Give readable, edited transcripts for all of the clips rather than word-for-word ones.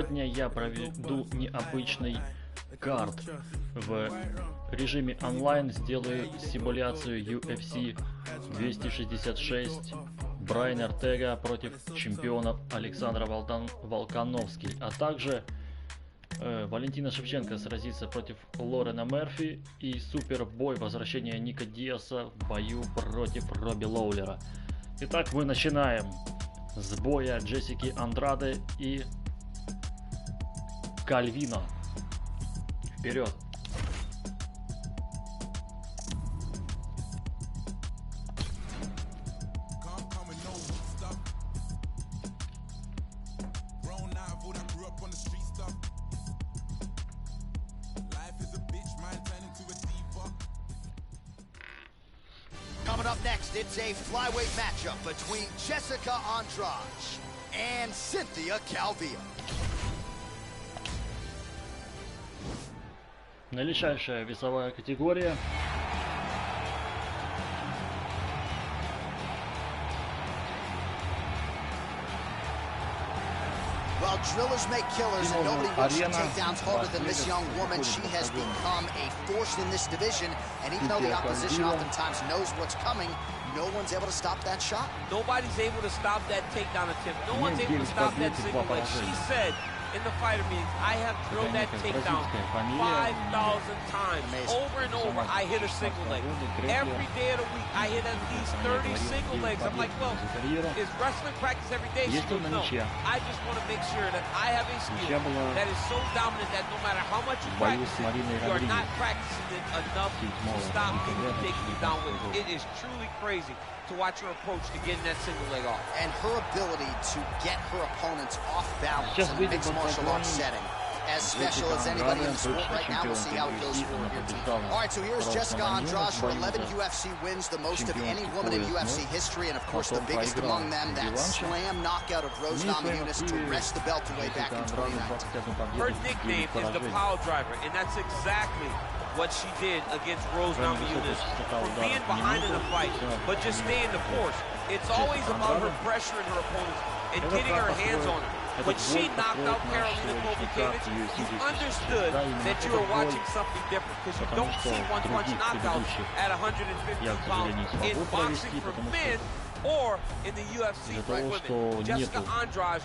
Сегодня я проведу необычный карт. В режиме онлайн сделаю симуляцию UFC 266 Брайан Ортега против чемпиона Александра Волкановский, а также Валентина Шевченко сразится против Лорена Мерфи и супербой возвращения Ника Диаса в бою против Робби Лоулера. Итак, мы начинаем с боя Джессики Андраде и Кальвино. Вперед! Coming up next, it's a flyweight matchup between Jessica Andrade and Cynthia Calvillo. Величайшая весовая категория. Well, drillers make killers, and nobody wants to take down harder than this young woman. She has become a force in this division, and even though the opposition oftentimes knows what's coming, no one's able to stop that shot. Nobody's able to stop that takedown attempt. No one's able to stop that single leg. She said in the fighter meetings, I have drilled that takedown 5,000 times. Over and over, I hit a single leg. Every day of the week, I hit at least 30 single legs. I'm like, well, is wrestling practice every day? She goes, no. I just want to make sure that I have a skill that is so dominant that no matter how much you practice it, you are not practicing it enough to stop me from taking you down with it. It is truly crazy to watch her approach to getting that single leg off. And her ability to get her opponents off balance in a mixed martial arts setting. As special as anybody in the sport right now, we'll see how it goes for her here tonight. All right, so here's Jessica Andrade, her 11 UFC wins, the most of any woman in UFC history, and of course the biggest among them, that slam knockout of Rose Namajunas to wrest the belt away back in 2019. Her nickname is the Power Driver, and that's exactly what she did against Rose Namajunas, for being behind in the fight, but just staying the course. It's always about her pressuring her opponents and getting her hands on her. When she knocked out Karolina Kowalkiewicz, you understood that you were watching something different, because you don't see one-punch knockouts at 150 pounds in boxing for men or in the UFC for women. Jessica Andrade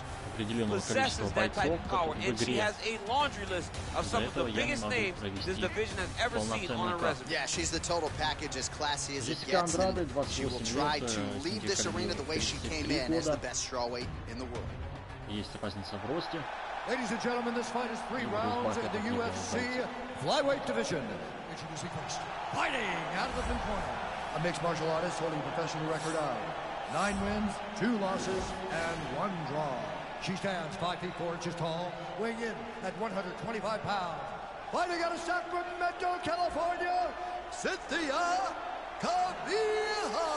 possesses that type of power, and she has a laundry list of some of the biggest names this division has ever seen on her resume. Yeah, she's the total package, as classy as it gets, and she will try to leave this arena the way she came in, as the best strawweight in the world. Есть разница в росте. Ladies and gentlemen, this fight is 3 rounds in the UFC flyweight division. Introducing first, fighting out of the pin corner, a mixed martial artist holding a professional record of 9 wins, 2 losses, and 1 draw. She stands 5 feet 4 inches tall, weighing in at 125 pounds. Fighting out of Sacramento, California, Cynthia Calvillo.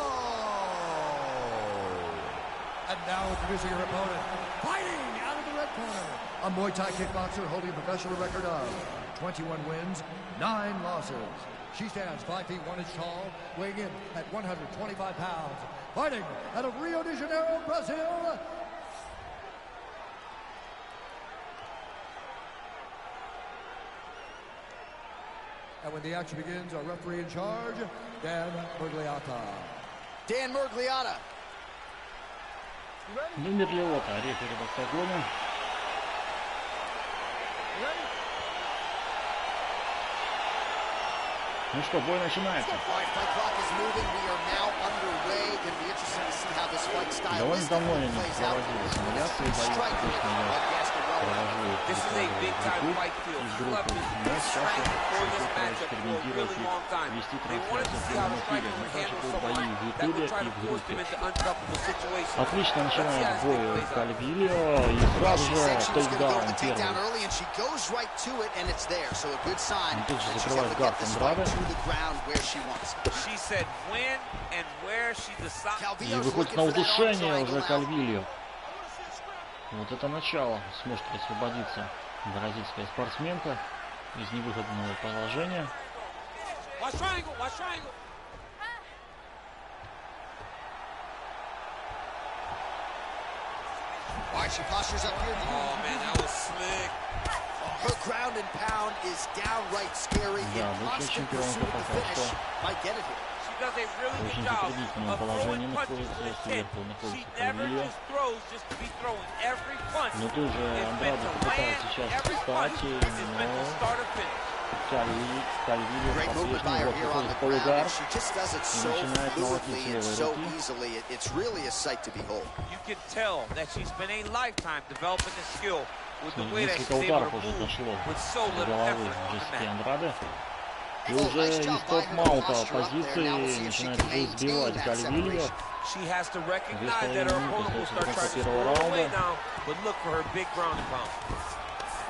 And now introducing her opponent, fighting out of the red corner, a Muay Thai kickboxer holding a professional record of 21 wins, 9 losses. She stands 5 feet 1 inch tall, weighing in at 125 pounds. Fighting out of Rio de Janeiro, Brazil, and when the action begins, our referee in charge, Dan Murgliata. Dan Murgliata. Номер Леота, рефери в октагоне. Ну что, бой начинается. Довольно давно я не проводил симуляции боев, обычно я провожу их из группы, но сейчас я хочу экспериментировать и вести трансляцию в прямом эфире, но также будут бои в ютубе и в группе. Отлично начинает бой Кальвильо, и сразу же тейкдаун первый. И тут же закрывает гард Андраде. И выходит на удушение уже Кальвильо. Вот это начало. Сможет освободиться бразильская спортсменка из невыгодного положения. All right, she postures up here. Oh, man, that was slick. is downright scary. Constant pursuit of the finish might get it here. She does a really good job of throwing punches with intent. She never just throws just to be throwing. Every punch is meant to land. Every punch is meant to start a finish. Great movement by her here on the ground, and she just does it so fluidly and so easily. It's really a sight to behold. You can tell that she's been a lifetime developing the skill with the way that she's able to move with so little effort on the mat. И уже из топ-маунта позиции начинает уже сбивать Кальвильо. She has to recognize that her opponent will start trying to score her way down, but look for her big ground and pound.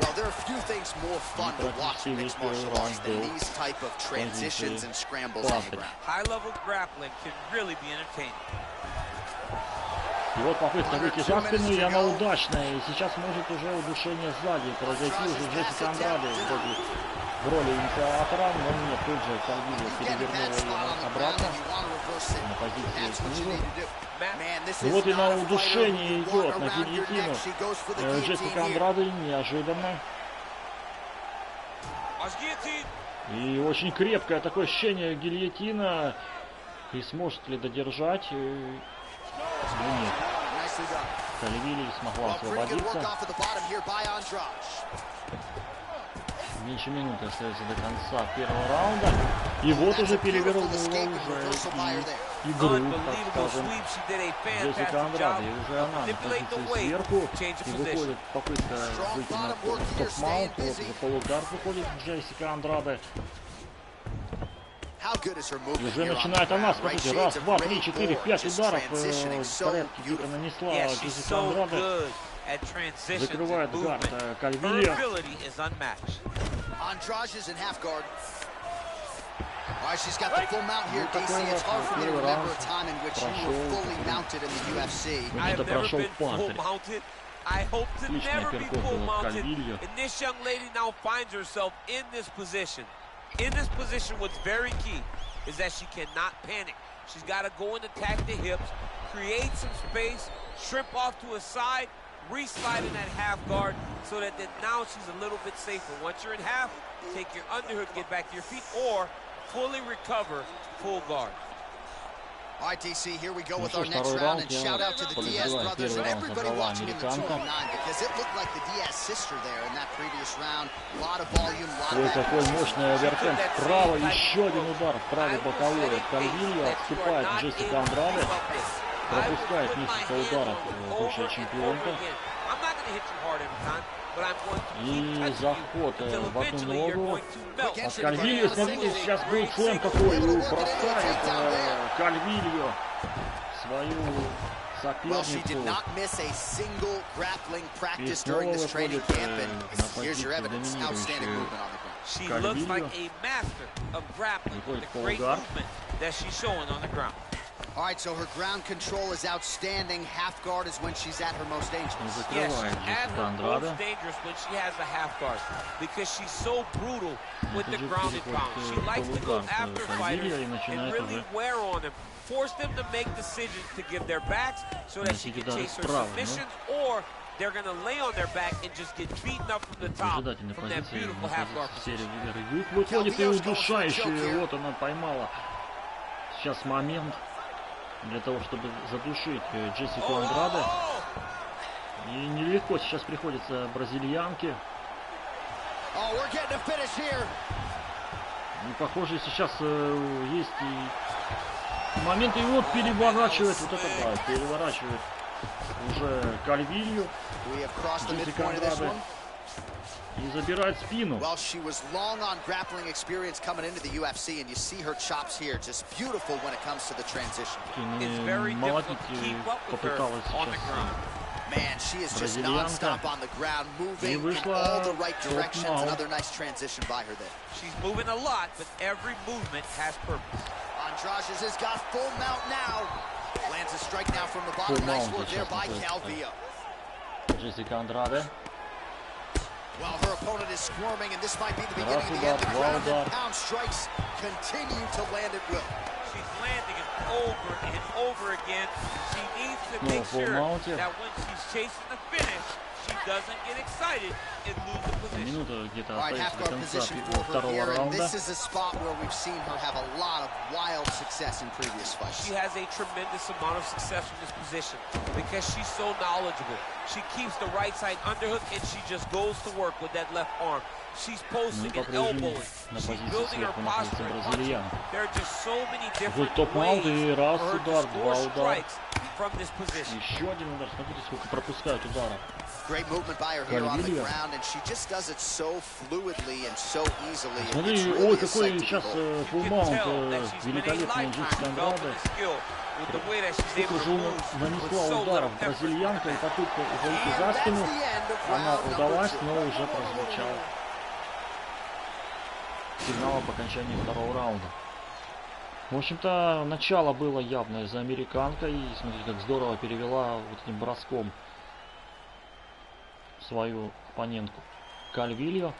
Well, there are few things more fun to watch in mixed martial arts than these type of transitions and scrambles on the ground. High-level grappling can really be entertaining. И вот попытка выйти за спину, и она удачная. И сейчас может уже удушение сзади произойти. Уже Джессика Андраде в роли инициатора, но нет, тут же Кальвильо перевернула ее обратно на позицию снизу. И вот и на удушение идет, на гильотину. Джессика Андраде неожиданно. И очень крепкое такое ощущение гильотина. И сможет ли додержать? Ну нет. Кальвильо смогла освободиться. Меньше минуты остается до конца первого раунда. И вот уже перевернула уже игру, так скажем, Джессика Андраде. И уже она на позиции сверху. И выходит попытка выйти на топ-маунт. Вот уже полугард выходит Джессика Андраде. И уже начинает она, смотрите, раз, два, три, четыре, пять ударов в порядке типа нанесла Джессика Андраде. Закрывает гард Кальвильо. She's got the full mount here, DC. It's hard for me to remember a time in which you were fully mounted in the UFC. I have never been full mounted. I hope to never be full mounted. And this young lady now finds herself in this position. In this position, what's very key is that she cannot panic. She's got to go and attack the hips, create some space, shrimp off to a side, re-slide in that half guard so that then now she's a little bit safer. Once you're in half, take your underhook, get back to your feet, or fully recover full guard. All right, DC, here we go with our next round, and shout out to the Diaz brothers and everybody watching in the 209, because it looked like the Diaz sister there in that previous round. A lot of volume, a lot of action. Такой мощный оверхенд вправо, еще один удар в правый боковой от Кальвильо, отступает Джессика Андраде, пропускает несколько ударов бывшая чемпионка. И заход в одну ногу от Кальвильо. Смотрите, сейчас будет слэм какой. Бросает Кальвильо свою соперницу. И снова выходит на позицию доминирующую Кальвильо. Выходит полугард. All right, so her ground control is outstanding. Half guard is when she's at her most dangerous. Yes, at her most dangerous when she has a half guard because she's so brutal with the ground and pound. She likes to go after fighters and really wear on them, force them to make decisions to give their backs so that she can chase her submissions, or they're going to lay on their back and just get beaten up from the top from that beautiful half guard position. Выходит и удушающая. Вот она поймала сейчас момент для того, чтобы задушить Джессику Андраде. И нелегко сейчас приходится бразильянке. И похоже, сейчас есть и моменты, и вот переворачивает, вот это да, переворачивает уже Кальвильо, Джессика Андраде. И забирает спину. Well, she was long on grappling experience coming into the UFC, and you see her chops here, just beautiful when it comes to the transition. It's very difficult to keep up with her on the ground. Man, she is just non-stop on the ground, moving in all the right directions. Another nice transition by her there. She's moving a lot, but every movement has purpose. Andrade has got full mount now. Lands a strike now from the bottom. Nice work there by Calvillo. Jessica Andrade. Well, her opponent is squirming, and this might be the beginning of the end. The ground and pound strikes continue to land at will. She's landing it over and over again. She needs to make sure that when she's chasing the finish, she Минута где-то остается до конца второго раунда. She has a tremendous amount of success from this position because she's so knowledgeable. She keeps the right side underhook and she just goes to work with that left arm. She's posting and elbowing. She's building her posture and punching. There are just so many different ways for her to score strikes from this position. Еще один удар. Смотрите, сколько пропускают удара. Great movement by her here on the ground, and she just does it so fluidly and so easily. Смотри, ой, какой сейчас фулмаунт великолепный Джессика Андраде. Сколько же нанесла ударов бразильянка, и попытка выйти за спину. Она удалась, но уже прозвучал сигнал об окончании второго раунда. В общем-то, начало было явное за американкой. И смотрите, как здорово перевела вот этим броском свою оппонентку Кальвильо.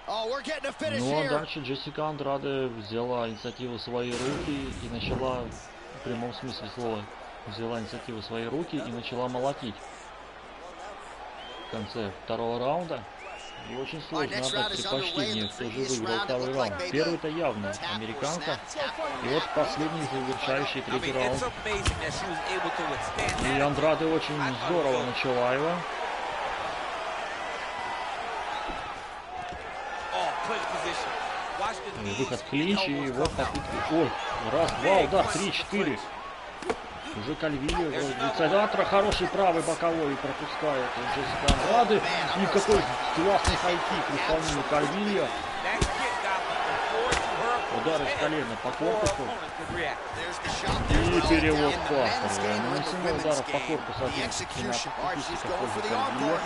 Ну а дальше Джессика Андраде взяла инициативу в свои руки и начала, в прямом смысле слова, взяла инициативу в свои руки и начала молотить в конце второго раунда. И очень сложно отдать предпочтение, кто же выиграл второй раунд. Первый-то явно американка. И вот последний завершающий третий раунд. И Андраде очень здорово начала его. Выход в клинч, и вот попытка. Ой, раз, два, удар, 3-4. Уже Кальвильо, инициатор хороший правый боковой пропускает Джессика Андраде. И какой классный хайкик в исполнении Кальвильо. Удар из колена по корпусу. И перевод Паркера. Нанесение ударов по корпусу 11 статистика в пользу Кальвильо.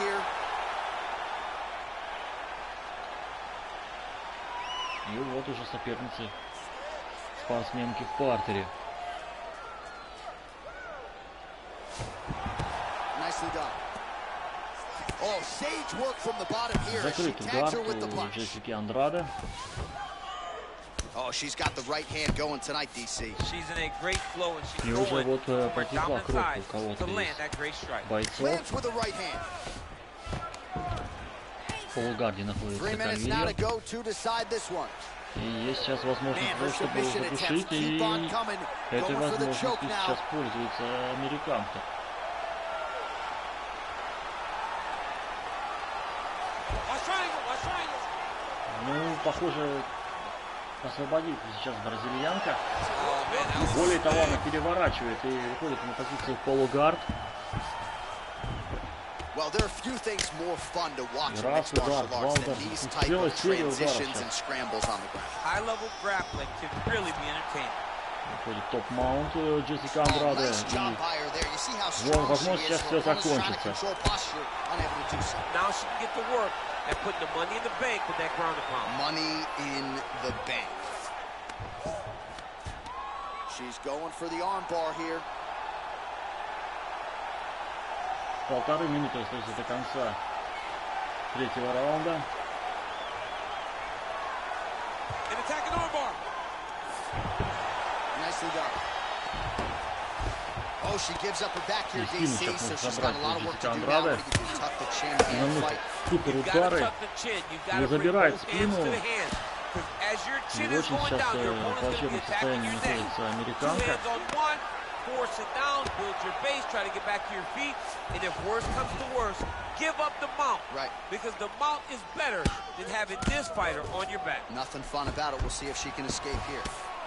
И вот уже соперницы спортсменки в партере. Закрыт удар у Джессики Андраде. И уже вот потекла кровь у кого-то из бойцов. В полугарде находится Кальвильо. И есть сейчас возможность того, чтобы его задушить, и этой возможностью сейчас пользуется американка. Ну, похоже, освободит сейчас бразильянка. Более того, она переворачивает и выходит на позицию в полугард. Раз удар, два удара. Целая серия ударов сейчас. Выходит топ-маунт Джессика Андраде. И вон, возможно, сейчас все закончится. Полторы минуты остается до конца третьего раунда. И спину сейчас может забрать Джессика Андраде. Наносит супер удары и забирает спину. И очень сейчас в плачевном состоянии находится американка. Force it down, build your base, try to get back to your feet, and if worse comes to worse, give up the mount. Right. Because the mount is better than having this fighter on your back. Nothing fun about it. We'll see if she can escape here.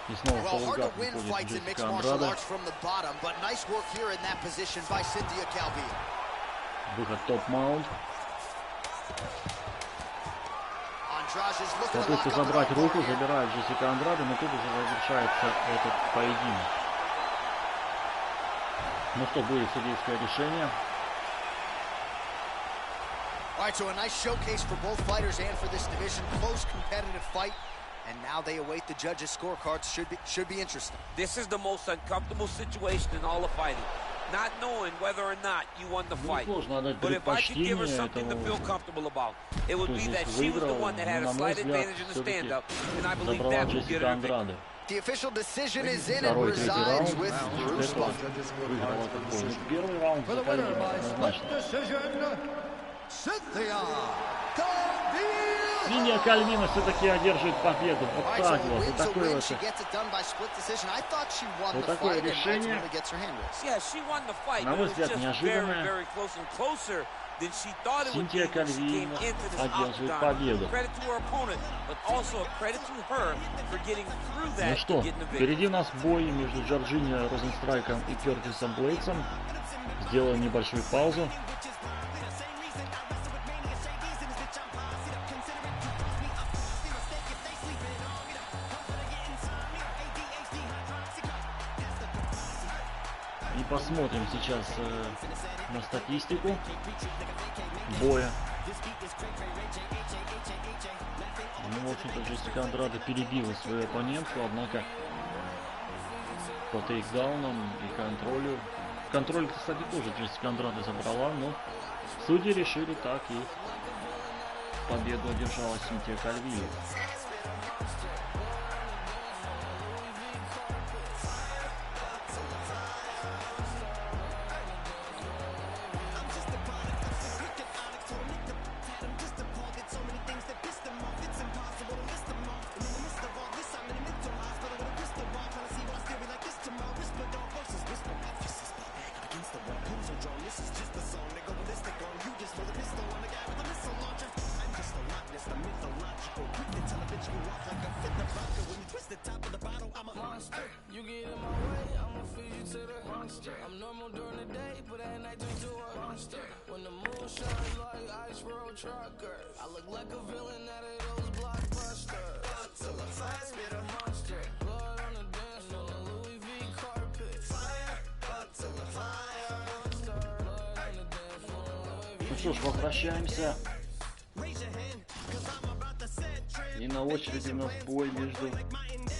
И снова полугард выходит Джессика Андраде. Выход топ-маунт. Попытка забрать руку, забирает Джессика Андраде, но тут уже завершается этот поединок. Ну что, будет судейское решение. Alright, so a nice showcase for both fighters and for this division. Close, competitive fight, and now they await the judges' scorecards. Should be interesting. This is the most uncomfortable situation in all of fighting. Not knowing whether or not you won the fight. But if I could give her something to feel comfortable about, it would be that she was the one that had a slight advantage in the stand-up, and I believe that will get her victory. The official decision is in and resides with Первый раунд Синяя Кальвина все-таки одерживает победу. Вот так вот. Вот такое вот. Вот такое решение, на мой взгляд, неожиданное. Синтия Кальвина одерживает победу. Ну что, впереди у нас бой между Джорджинио Розенстрайком и Кертисом Блейдсом. Сделаем небольшую паузу. И посмотрим сейчас на статистику боя. Ну, в общем-то, Джессика Андрада перебила свою оппонентку, однако по тейкдаунам и контролю. Контроль, кстати, тоже Джессика Андрада забрала, но судьи решили так, и победу одержала Синтия Кальвина. Ну что ж, возвращаемся. И на очереди у нас бой между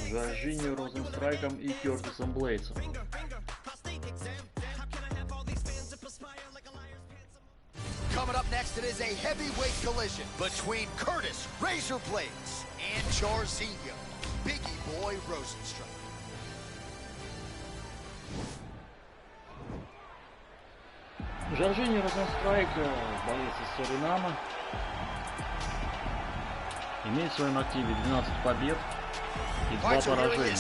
Джорджинио Розенстрайком и Кертисом Блейдсом. Coming up next, it is a heavyweight collision between Curtis Razor Blades and Jairzinho Biggie Boy Rosenstrike. Джорджинио Розенстрайк, боец из Суринама, имеет в своем активе 12 побед и 2 поражения.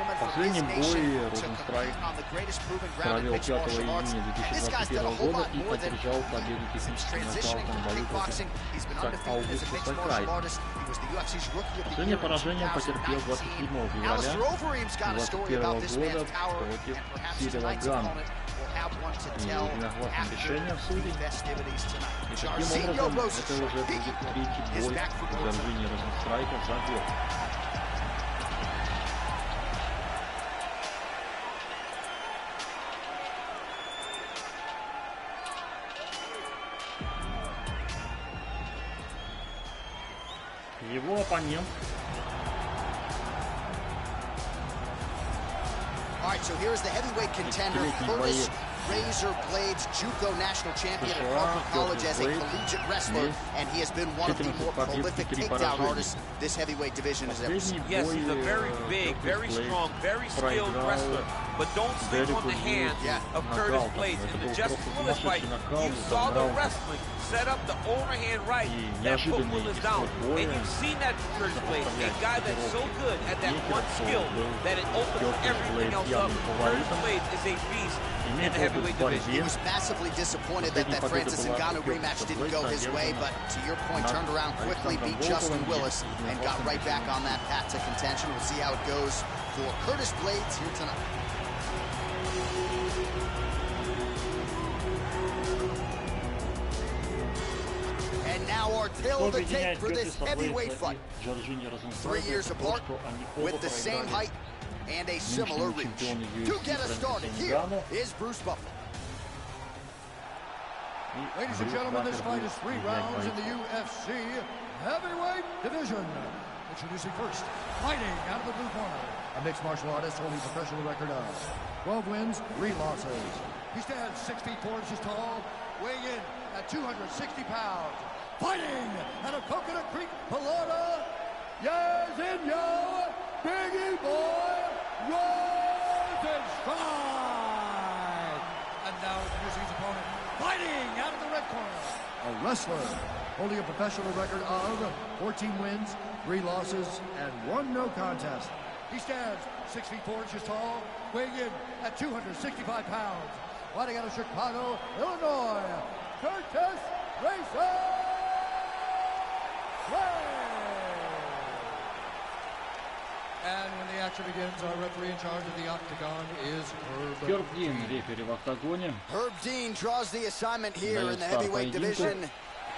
В последнем бое Розенстрайк провел 5 июня 2021 года и одержал победу техническим нокаутом в бою против Аугуста Сакай. Последнее поражение потерпел 27 февраля 2021 года против Сирила Гана. И единогласным решением судей. И таким образом это уже будет третий бой Джорджинио Розенстрайка за год. Его оппонент. All right, so here's the heavyweight contender, Curtis Razor Blades, JUCO national champion at Harvard College as a collegiate wrestler, and he has been one of the more prolific takedown artists this heavyweight division has ever seen. Yes, he's a very big, very strong, very skilled wrestler, but don't sleep on the hands of Curtis Blades. In the Justin Willis fight, you saw the wrestling set up the overhand right that put Willis down, and you've seen that from Curtis Blades, a guy that's so good at that one skill that it opens everything else up. Curtis Blades is a beast in the heavyweight division. He was massively disappointed that Francis Ngannou rematch didn't go his way, but to your point, turned around quickly, beat Justin Willis, and got right back on that path to contention. We'll see how it goes for Curtis Blades here tonight. And now our tale of the tape for this heavyweight fight. 3 years apart, with the same height and a similar reach. To get us started, here is Bruce Buffer. Ladies and gentlemen, this fight is 3 rounds in the UFC heavyweight division. Introducing first, fighting out of the blue corner, a mixed martial artist holding a professional record of 12 wins, 3 losses. He stands 6 feet 4 inches tall, weighing in at 260 pounds. Fighting out of Coconut Creek, Florida, Jairzinho Biggie Boy Rosenstrike. And now introducing his opponent, Fighting out of the red corner, a wrestler holding a professional record of 14 wins, 3 losses, and 1 no contest. He stands 6 feet 4 inches tall, weighing in at 265 pounds. Fighting out of Chicago, Illinois, Curtis Racer! And when the action begins, our referee in charge of the octagon is Herb Dean, рефери в октагоне. Herb Dean draws the assignment here in the heavyweight division.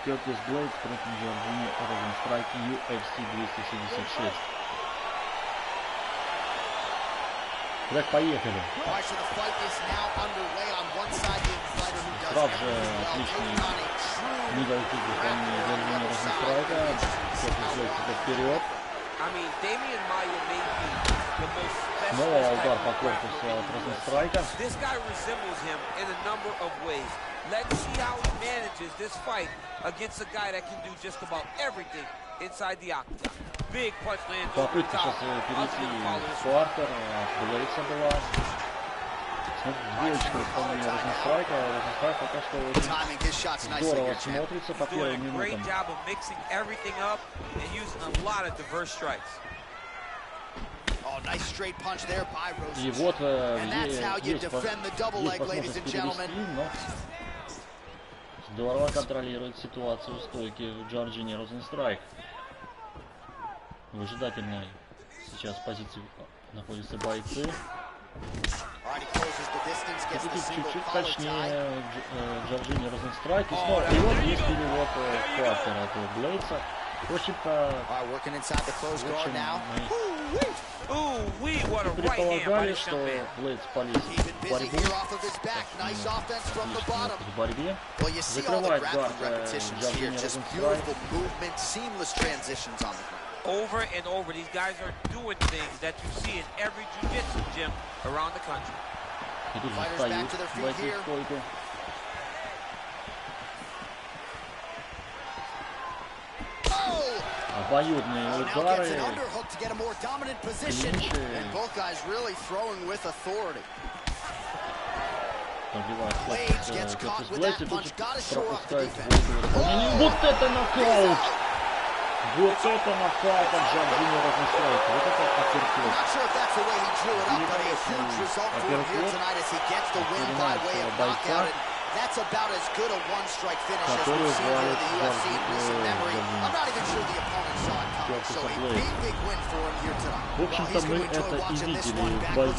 Curtis Blades против Джорджини Розенстрайка, UFC 266. Так, поехали. Сразу же отличный мидл-кик выполнения Джорджини Розенстрайка. Curtis Blades идет вперед. Снова удар по корпусу от Розенстрайка. This guy resembles him in a number of ways. Let's see how he manages this fight against a guy that can do just about everything inside the octagon. Big punch lands over the Попытка top. сейчас перейти в квартер, от Блейдса была. Двоечка выполнения Розенстрайка. Розенстрайк пока что очень здорово смотрится по первым минутам. И вот есть возможность перевести, но здорово контролирует ситуацию в стойке Джорджини Розенстрайк. Выжидательной сейчас позиции находятся бойцы. Чуть-чуть точнее Джорджини Розенстрайк. И снова и вот есть перевод квартера от Блейдса. В общем-то, предполагали, что Блейдс полез в борьбу, в борьбе, закрывает гард Джорджини Розенстрайк. Over and over, these guys are doing things that you see in every jiu-jitsu gym around the country. И тут же встают бойцы в стойку. Обоюдные удары, клинчи. Пробивает Кертис Блейдс и тут же пропускает выполнение. Вот это нокаут! Вот это нокаут от Джорджини Розенстрайка. Вот это апперкот. Вспоминается бойца, который звали Кертиса Блейдса. В общем-то, мы это и видели в бою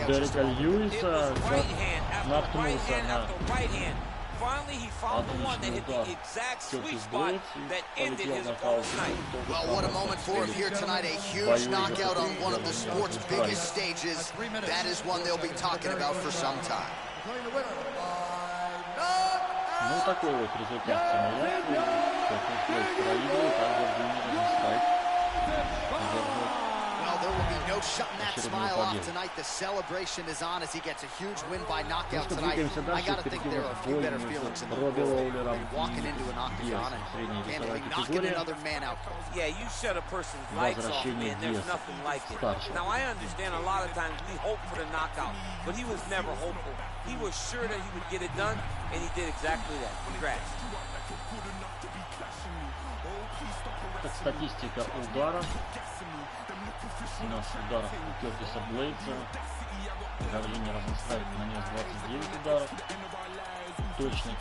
Дерека Льюиса, как наткнулся на отличный удар Кертис Блейдс и полетел на хаос. Well, what a moment for him here tonight. A huge knockout on one of the sport's biggest stages. That is one they'll be talking about for some time. Ну, такой вот результат симуляции. Кертис Блейдс проигрывает, а Джорджини Розенстрайк There will be no shutting that smile off tonight. The celebration is on as he gets a huge win by knockout tonight. I got to think there are a few better feelings in the world than walking into an octagon and knocking another man out. Yeah, you shut a person's lights off, man. There's nothing like it. Now, I understand a lot of times we hope for the knockout, but he was never hopeful. He was sure that he would get it done, and he did exactly that. Congrats. Так, статистика ударов. 17 ударов у Кертиса Блейдса. Джорджини Розенстрайк нанес 29 ударов. Точно.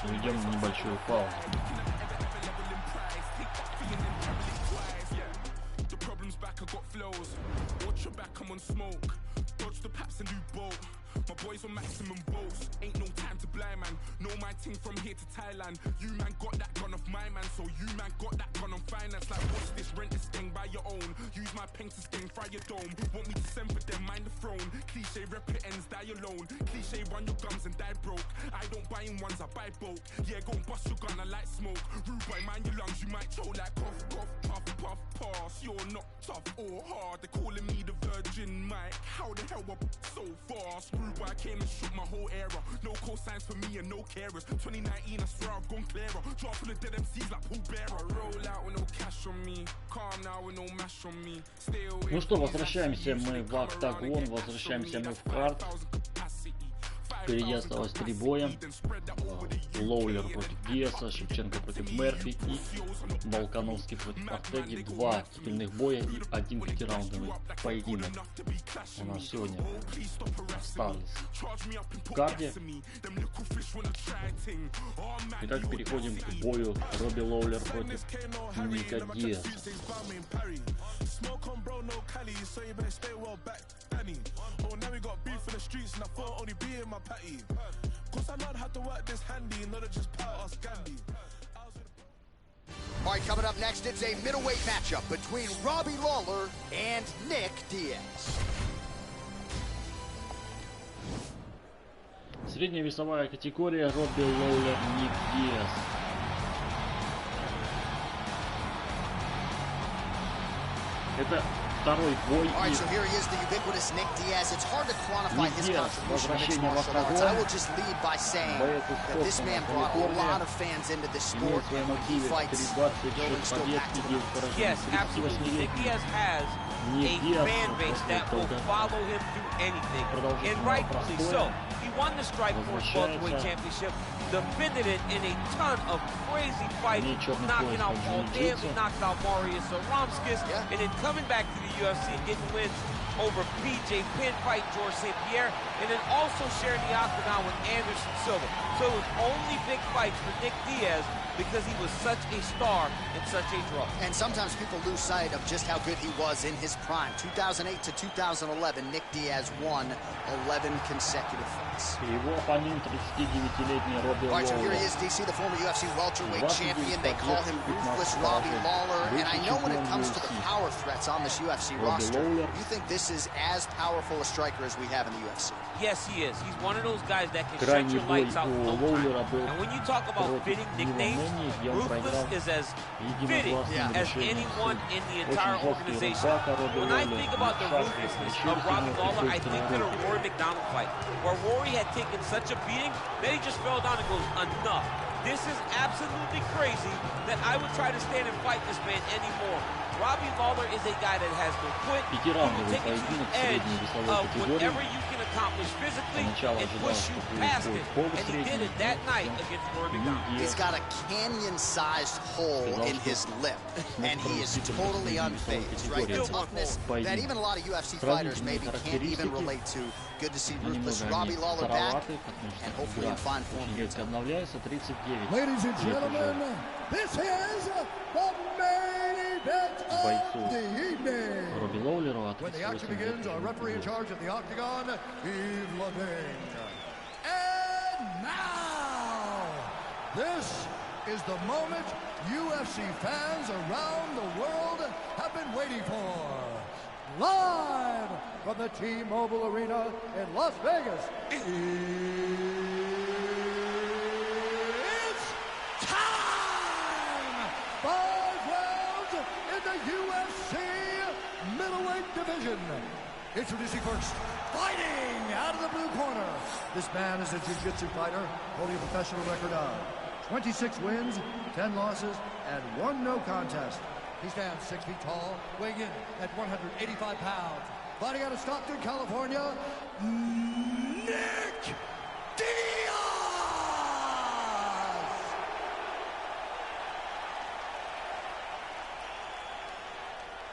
Ведем небольшую паузу. My boys on maximum bolts, ain't no time to blind man. Know my team from here to Thailand. You man got that gun off my man, so you man got that gun on finance. Like what's this? Rent this thing by your own. Use my pen to sting, fry your dome. Want me to send for them, mind the throne. Cliche rep it ends, die alone. Cliche run your gums and die broke. I don't buy in ones, I buy bulk. Yeah, go and bust your gun, I like smoke. Rude boy, mind your lungs, you might choke like cough, cough, puff. puff pass. You're not tough or hard. They're calling me the Virgin Mike. How the hell up so fast? Rude boy came and shook my whole era. No cosigns for me and no carers. 2019, I swear I've gone clearer. Drop full of dead MCs like Paul Bearer. Roll out with no cash on me. Calm now with no mash on me. Stay away. Ну что, возвращаемся мы в октагон, возвращаемся мы в карт. Впереди осталось 3 боя. Лоулер против Диаса, Шевченко против Мерфи и Волконовский против Ортеги. 2 титульных боя и 1 пятираундовый поединок у нас сегодня остались в карте. Итак, переходим к бою Робби Лоулер против Ника Диаса. Oh, now we got beef in the streets and I thought only be in my patty. Cause I learned how to work this handy, not to just pat us candy. All right, coming up next, it's a middleweight matchup between Robbie Lawler and Nick Diaz. Средняя весовая категория Робби Лоулер, Ник Диаз. Это второй бой. All right, so here he is, the ubiquitous Nick Diaz. It's hard to quantify his contribution to mixed martial arts. I will just lead by saying that this man brought a lot of fans into this sport, and when he fights, the building's still packed to him. Yes, absolutely. Nick Diaz has a fan base that will follow him through anything, and rightfully so. He won the Strikeforce Welterweight Championship, defended it in a ton of crazy fights, knocking out Paul Daly, knocked out Marius Saromskis, and then coming back to the UFC, getting wins over PJ Penn, fight George St. Pierre, and then also sharing the octagon with Anderson Silva. So it was only big fights for Nick Diaz because he was such a star and such a draw. And sometimes people lose sight of just how good he was in his prime. 2008 to 2011, Nick Diaz won 11 consecutive fights. Его оппонент 39-летний Робби All right, so here Лоулер. he is, DC, the former UFC welterweight champion. They call him Ruthless Robbie Lawler. And I know when it comes to the power threats on this UFC roster, you think this is as powerful a striker as we have in the UFC. Yes, he is. He's one of those guys that can shut your lights out in no time. And when you talk about fitting nicknames, Ruthless is as fitting as anyone in the entire organization. When I think about the ruthlessness of Robbie Lawler, I think of the Rory McDonald fight, where Rory had taken such a beating that he just fell down and goes, enough. This is absolutely crazy that I would try to stand and fight this man anymore. Robbie Lawler is a guy that has no quit. He will take it to the edge of whatever you can accomplish physically and push you past it. And he did it that night against Rory McDonald. He's got a canyon-sized hole in his lip, and he is totally unfazed, right? The toughness that even a lot of UFC fighters maybe can't even relate to. Good to see Ruthless Robbie Lawler back, and hopefully in fine form here tonight. Ladies and gentlemen, this is the main event of the evening. When the action begins, our referee in charge of the octagon, Yves Levine. And now, this is the moment UFC fans around the world have been waiting for. Live from the T-Mobile Arena in Las Vegas. It's time! 5 rounds in the UFC middleweight division. Introducing first, fighting out of the blue corner. This man is a jiu-jitsu fighter, holding a professional record of 26 wins, 10 losses, and 1 no contest. He stands 6 feet tall, weighing in at 185 pounds. Fighting out of Stockton, California, Nick Diaz!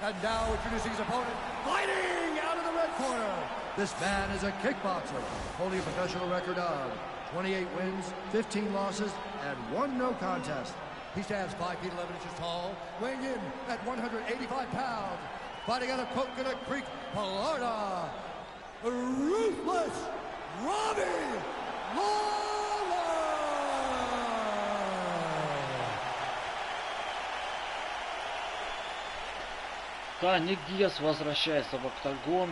And now introducing his opponent, fighting out of the red corner. This man is a kickboxer, holding a professional record of 28 wins, 15 losses, and 1 no contest. He stands 5 feet 11 inches tall, weighing in at 185 pounds. Fighting out of Coconut Creek, Florida, Ruthless Robbie Lawler! Да, Ник Диаз возвращается в октагон.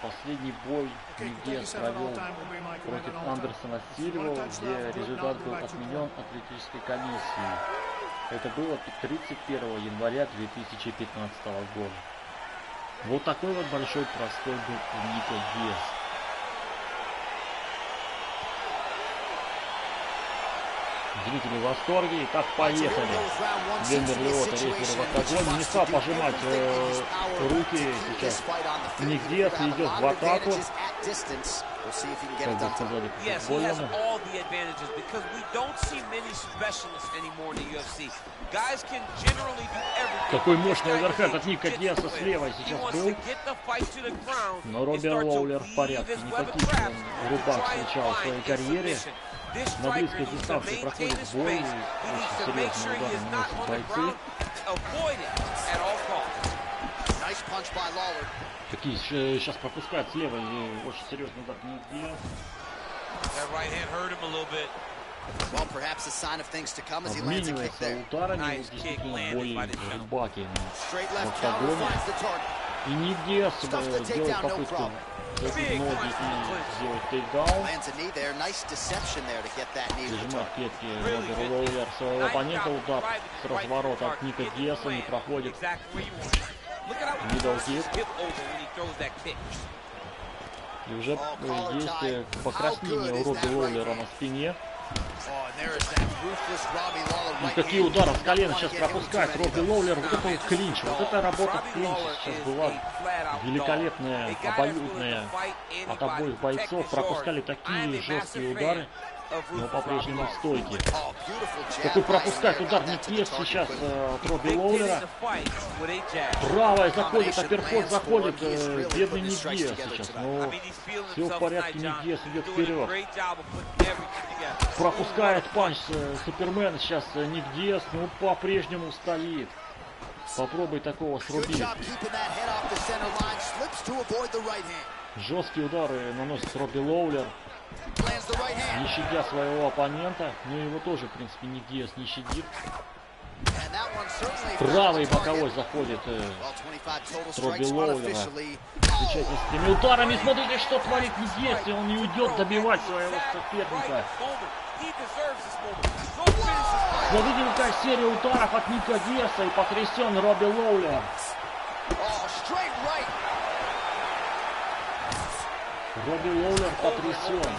Последний бой Ник Диаз провел против Андерсона Сильва, где результат был отменен атлетической комиссией. Это было 31 января 2015 года. Вот такой вот большой простой был у Ника Диаса. Зрители в восторге. Итак, поехали. Вендер Лиотта, рефери в октагоне. Не стал пожимать руки сейчас. Ник Диас идет в атаку. Как бы сказали, такой мощный оверхед от Ника Диаса слева сейчас был. Но Робби Лоулер в порядке. Никаких рубак встречал в своей карьере. На близкой дистанции проходит бой, очень серьезные удары наносят бойцы. Такие сейчас пропускают слева, и очень серьезный удар Ник Диас. Обменивается ударами, действительно бой рубаки в октагоне. И Ник Диас делает попытку забить ноги и сделать тейкдаун. Прижимает к клетке Робби Лоулер своего оппонента. Удар с разворота от Ника Диаса не проходит. Мидл кик. И уже есть покраснение у Робби Лоулера на спине. И какие удары с колена сейчас пропускает Робби Лоулер. Вот это вот клинч. Вот эта работа в клинче сейчас была великолепная, обоюдная от обоих бойцов. Пропускали такие жесткие удары, но по-прежнему стойки. Какой пропускает удар Ник Диас сейчас от Робби Лоулера. Правая заходит, апперкот заходит. Бедный Ник Диас сейчас. Но все в порядке, Ник Диас идет вперед. Пропускает панч Супермен сейчас Ник Диас, но по-прежнему стоит. Попробуй такого срубить. Жесткие удары наносит Робби Лоулер, не щадя своего оппонента. Но его тоже, в принципе, Ник Диас не щадит. Правый боковой заходит Робби Лоулера. Встречается с этими ударами. Смотрите, что творит Ник Диас. И он не уйдет добивать своего соперника. Смотрите, какая серия ударов от Ника Диаса. И потрясен Робби Лоулер. Робби Лоулер потрясен.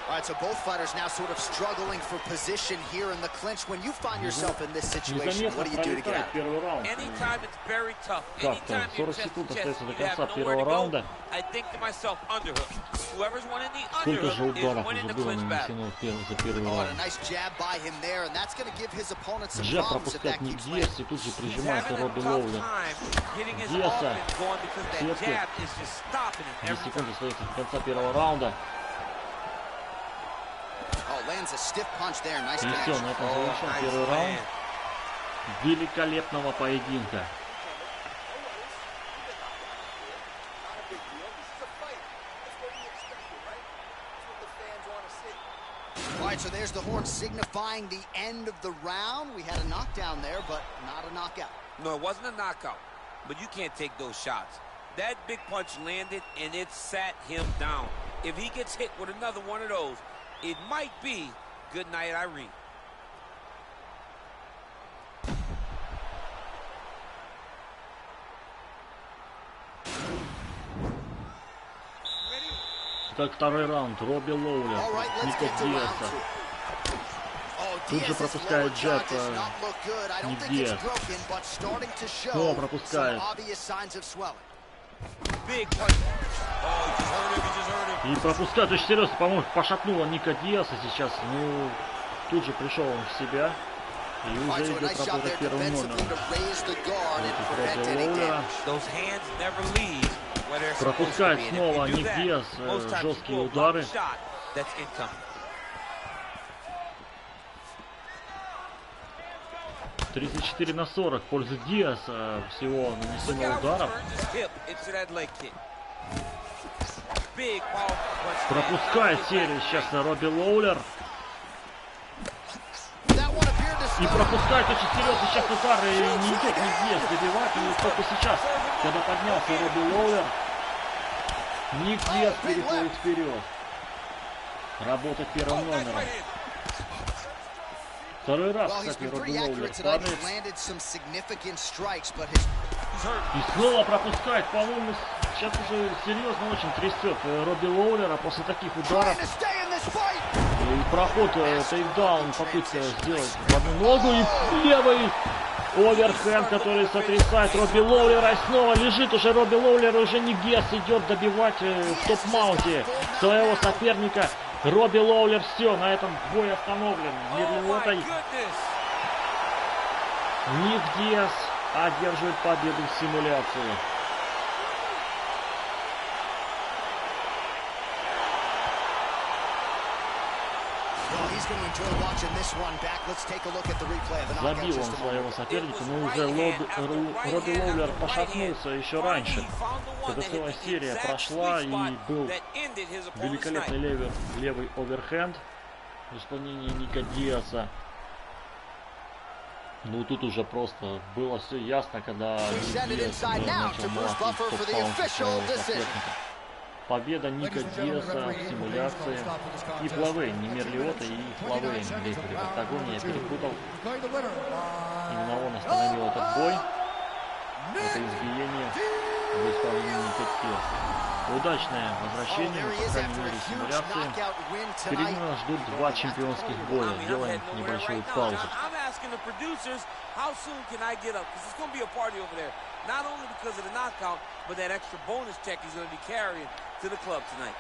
All right, so both fighters now sort of struggling for position here in the clinch. When you find yourself in this situation, what do you do to get out? Anytime it's very tough. Как-то 40 секунд остается до конца первого раунда. Сколько же ударов уже было нанесено за первый раунд? Джеб пропускает Ник Диас, и тут же прижимается Робби Лоулер. Диаса в сетке. 10 секунд остается до конца первого раунда. И все, на этом завершен первый раунд великолепного поединка. All right, so there's the horn signifying the end of the round. We had a knockdown there, but not a knockout. No, it wasn't a knockout, but you can't take those shots. That big punch landed, and it sat him down. If he gets hit with another one of those, it might be good night, Irene. Так, второй раунд. Робби Лоулер, Ника Диаса. Тут же пропускает джеб Ник Диас. Снова пропускает. И пропускает очень серьезно, по-моему, пошатнула Ника Диаса сейчас. Ну, тут же пришел он в себя. И уже идет работа первым номером. Пропускает снова Ник Диас жесткие удары. 34-40 в пользу Диаса. Всего нанесено ударов. Пропускает серию сейчас Робби Лоулер. И пропускает очень серьезный сейчас удар. И не идет Ник Диас добивать. И только сейчас, когда поднялся Робби Лоулер, Ник Диас переходит вперед. Работает первым номером. Второй раз, кстати, Робби Лоулер падает. И снова пропускает. По-моему, сейчас уже серьезно очень трясет Робби Лоулера после таких ударов. И проход, тейкдаун, попытка сделать в одну ногу. И левый оверхенд, который сотрясает Робби Лоулера. И снова лежит уже Робби Лоулер. Уже не Гесс идет добивать в топ-маунте своего соперника. Робби Лоулер, все, на этом бой остановлен. Мирлиотой. Ник Диас одерживает победу в симуляции. Забил он своего соперника, но уже Робби Лоулер пошатнулся еще раньше. Когда целая серия прошла и был великолепный левый оверхенд в исполнении Ника Диаса. Ну тут уже просто было все ясно, когда Диас начал молотить топ-паунт своего соперника. Победа Ника Диаса в симуляции. И Флавей, не Мирлиота, и Флавей лезли в октагон, я перепутал. Именно он остановил этот бой. Это избиение в исполнении Ника Диаса. Удачное возвращение, по крайней мере, симуляции. Впереди нас ждут два чемпионских боя. Сделаем небольшую паузу. How soon can I get up? Because it's going to be a party over there. Not only because of the knockout, but that extra bonus check he's going to be carrying to the club tonight.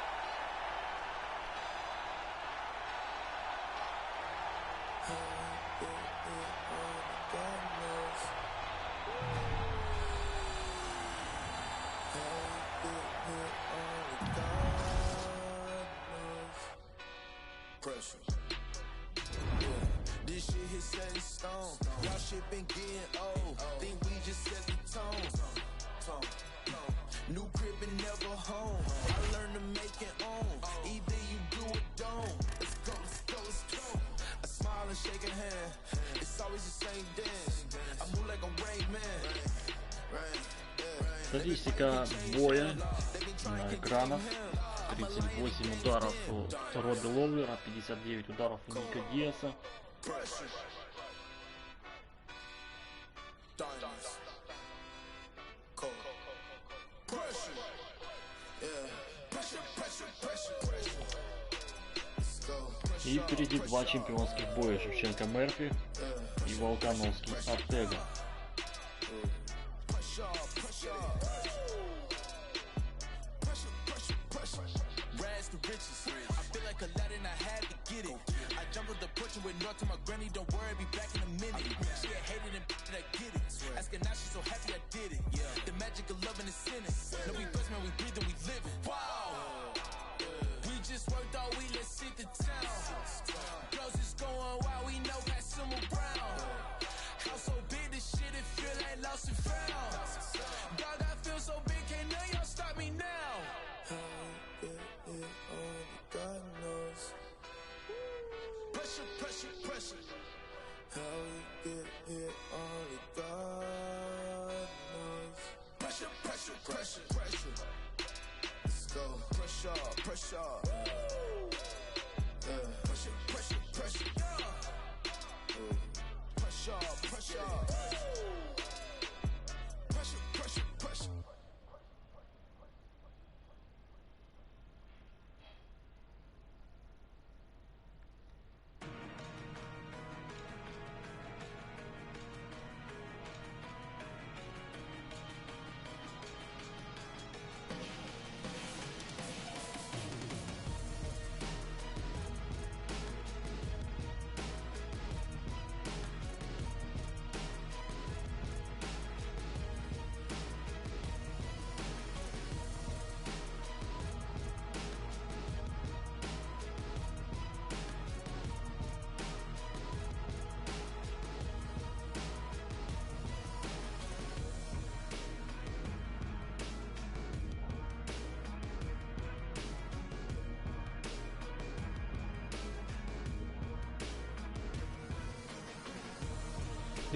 Pressure. This shit hit set in stone. Y'all shit been getting old. Think we just set the tone. New crib and never home. I learned to make it own. Either you do or don't. Let's go, let's go, let's go. I smile and shake a hand. It's always the same dance. I move like a Rain Man. Статистика боя на экранах. 38 ударов у Робби Лоулера, 59 ударов у Ника Диаса. И впереди два чемпионских боя: Шевченко Мерфи и Волкановский Артега. With North to my granny, don't worry, be back in a minute. She had hated and I get it. Asking now, she's so happy I did it. The magic of loving is sinning. No, we best man, we breathe and we live it. Wow. We just worked all week, let's hit the town. Girls is going wild, we know got Summer Brown. House so big, this shit, it feel like lost and found. Dog, I feel so big, can't none y'all stop me now. How we get it, only God knows. Pressure, pressure, pressure. How we get here, only God knows. Pressure, pressure, pressure, pressure. Let's go. Pressure, pressure. Pressure, pressure, pressure. Pressure, pressure. Pressure, pressure, pressure.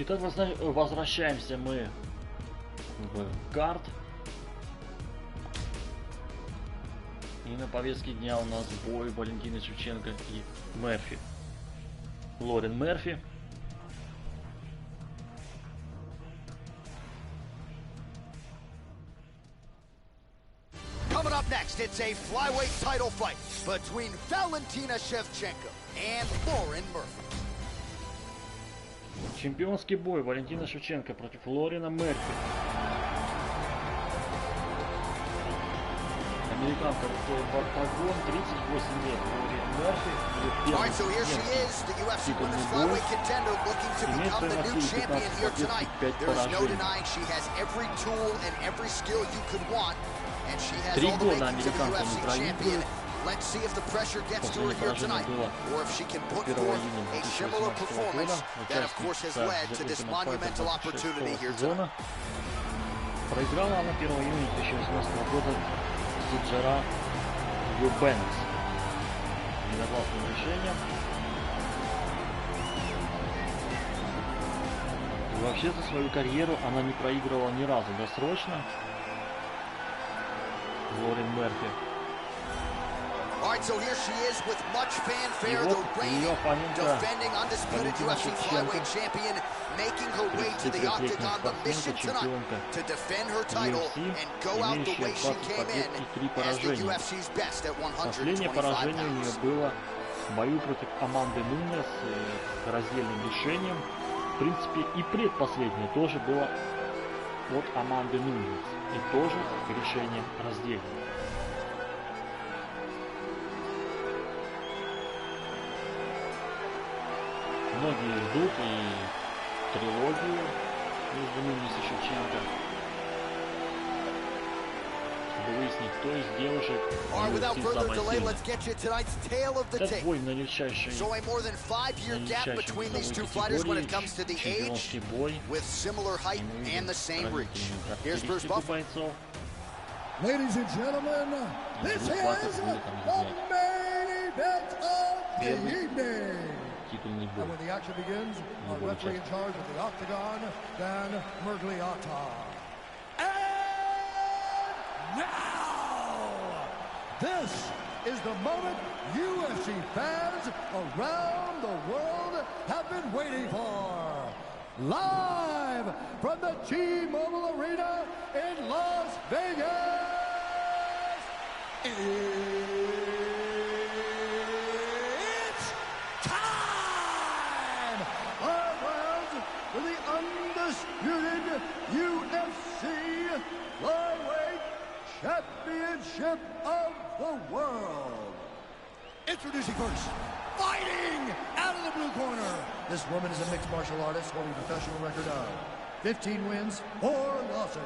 Итак, возвращаемся мы в карт. И на повестке дня у нас бой Валентины Шевченко и Мерфи. Лорен Мерфи Next, it's a flyweight title fight between Valentina Shevchenko and Lauren Murphy. Чемпионский бой Валентина Шевченко против Лорена Мерфи. Американка выходит в октагон, 38 лет. Лорен Мерфи, Alright, so here she is, the UFC women's flyweight contender looking to become the new champion here tonight. There's no denying she has every tool and every skill you could want, and she has all the makings of a UFC champion. Let's see if the pressure gets to her here tonight, or if she can put forth a similar performance that, of course, has led to this monumental opportunity here tonight. Проиграла она 1 июня 2018 года Сиджара Юбенкс единогласным решением. И вообще за свою карьеру она не проигрывала ни разу досрочно. Лорен Мерфи. Alright, so here she is with much fanfare, the reigning, defending undisputed UFC flyweight champion, making her way to the octagon. The mission tonight to defend her title and go out the way she came in as the UFC's best at 125 Последнее поражение у нее было в бою против Аманды Нунес с раздельным решением. В принципе, и предпоследнее тоже было от Аманды Нунес. И тоже решением раздельным. Многие ждут и трилогию между Нунес и Шевченко, чтобы выяснить, кто из девушек этот бой на легчайшей весовой категории, чемпионский бой, характеристику бойцов. Ladies and gentlemen, this is the main event of the evening. And when the action begins, our referee in charge of the octagon, Dan Mergliata. And now, this is the moment UFC fans around the world have been waiting for. Live from the T-Mobile Arena in Las Vegas. For the undisputed UFC Flyweight Championship of the world. Introducing first, fighting out of the blue corner. This woman is a mixed martial artist holding a professional record of 15 wins, 4 losses.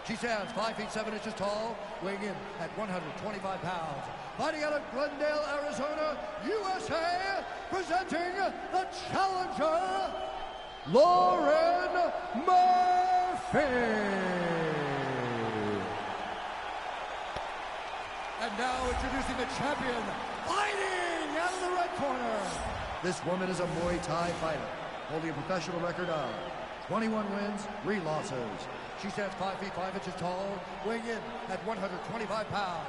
She stands 5 feet 7 inches tall, weighing in at 125 pounds. Fighting out of Glendale, Arizona, USA, presenting the challenger, Lauren Murphy. And now introducing the champion, fighting out of the red corner. This woman is a Muay Thai fighter, holding a professional record of 21 wins, 3 losses. She stands 5 feet 5 inches tall, weighing in at 125 pounds.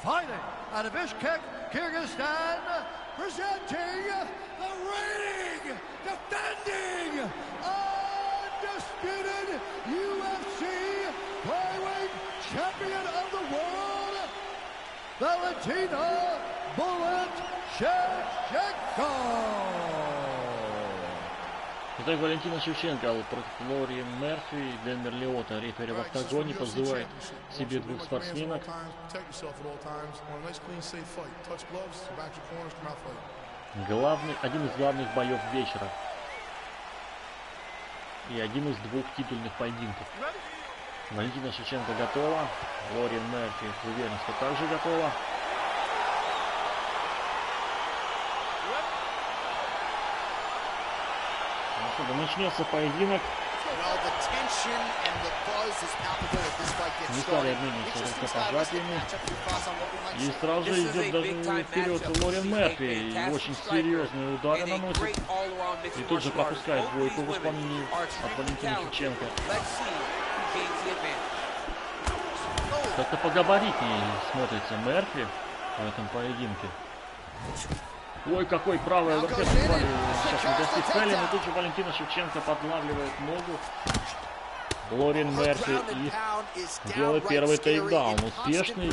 Fighting out of Bishkek, Kyrgyzstan, presenting the reigning, defending, undisputed UFC flyweight champion of the world, Valentina Bullet Shevchenko. Итак, Валентина Шевченко против Лорен Мерфи. Дэн Мерлиота, рефери в октагоне, позывает себе 2 спортсменок. Один из главных боев вечера. И один из 2 титульных поединков. Валентина Шевченко готова. Лорен Мерфи, уверен, что также готова. Начнется поединок. Не стали обмениваться рукопожатиями. И сразу же идет даже вперед Лорен Мерфи. И очень серьезные удары наносит. И тут же пропускает двойку в исполнении от Валентины Шевченко. Как-то погабаритнее смотрится Мерфи в этом поединке. Ой, какой правый оверхед сейчас не достиг цели, но тут же Валентина Шевченко подлавливает ногу. Лорен Мерфи и делает первый тейкдаун. Успешный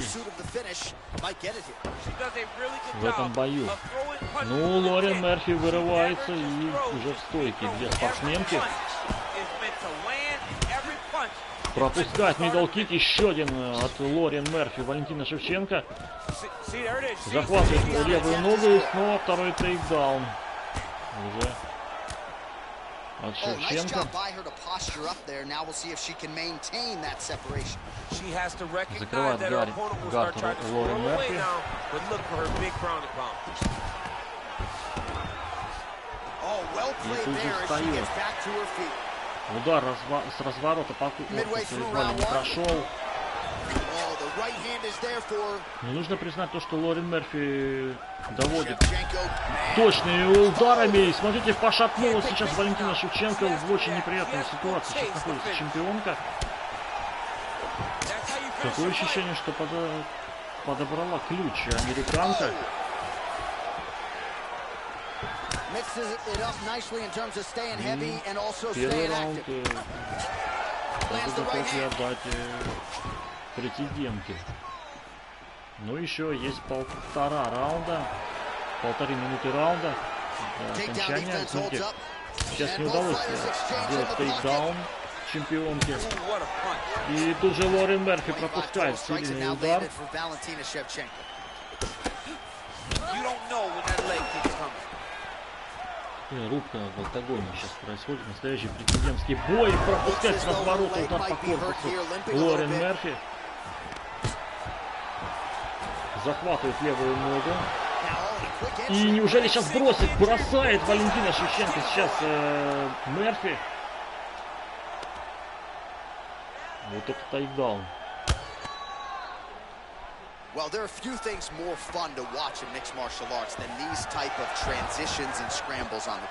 в этом бою. Ну, Лорен Мерфи вырывается и уже в стойке. Две спортсменки. Пропускает мидл-кик. Еще один от Лорен Мерфи. Валентина Шевченко захватывает левую ногу и снова второй тейкдаун. Уже от Шевченко. Закрывает гард Лорен Мерфи. И тут же встает. Удар с разворота по корпусу едва не прошел. Не нужно признать то, что Лорен Мерфи доводит точными ударами. И смотрите, пошатнулась сейчас Валентина Шевченко в очень неприятной ситуации. Сейчас находится чемпионка. Такое ощущение, что подобрала ключ американка. Первый раунд готов отдать претендентке. Ну, еще есть полтора раунда, 1,5 минуты раунда до окончания. Смотрите, сейчас не удалось сделать тейкдаун чемпионке. И тут же Лорен Мерфи пропускает сильный удар. Рубка в октагоне сейчас происходит. Настоящий претендентский бой. Пропускает с разворота удар по корпусу Лорен Мерфи. Захватывает левую ногу. И неужели сейчас бросает Валентина Шевченко сейчас Мерфи. Вот это тейкдаун. Well, there are few things more fun to watch in mixed martial arts than these type of transitions and scrambles on the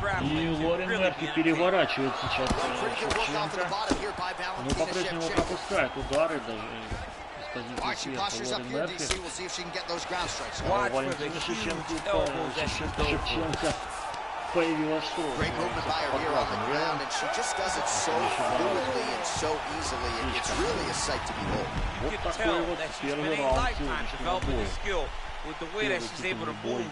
ground. И Лорен Мерфи переворачивает сейчас Шевченко. Но по-прежнему пропускает удары даже из позиции сверху Лорен Мерфи. Валентина Шевченко появилась что? Вот такой вот первый раунд сегодняшнего боя.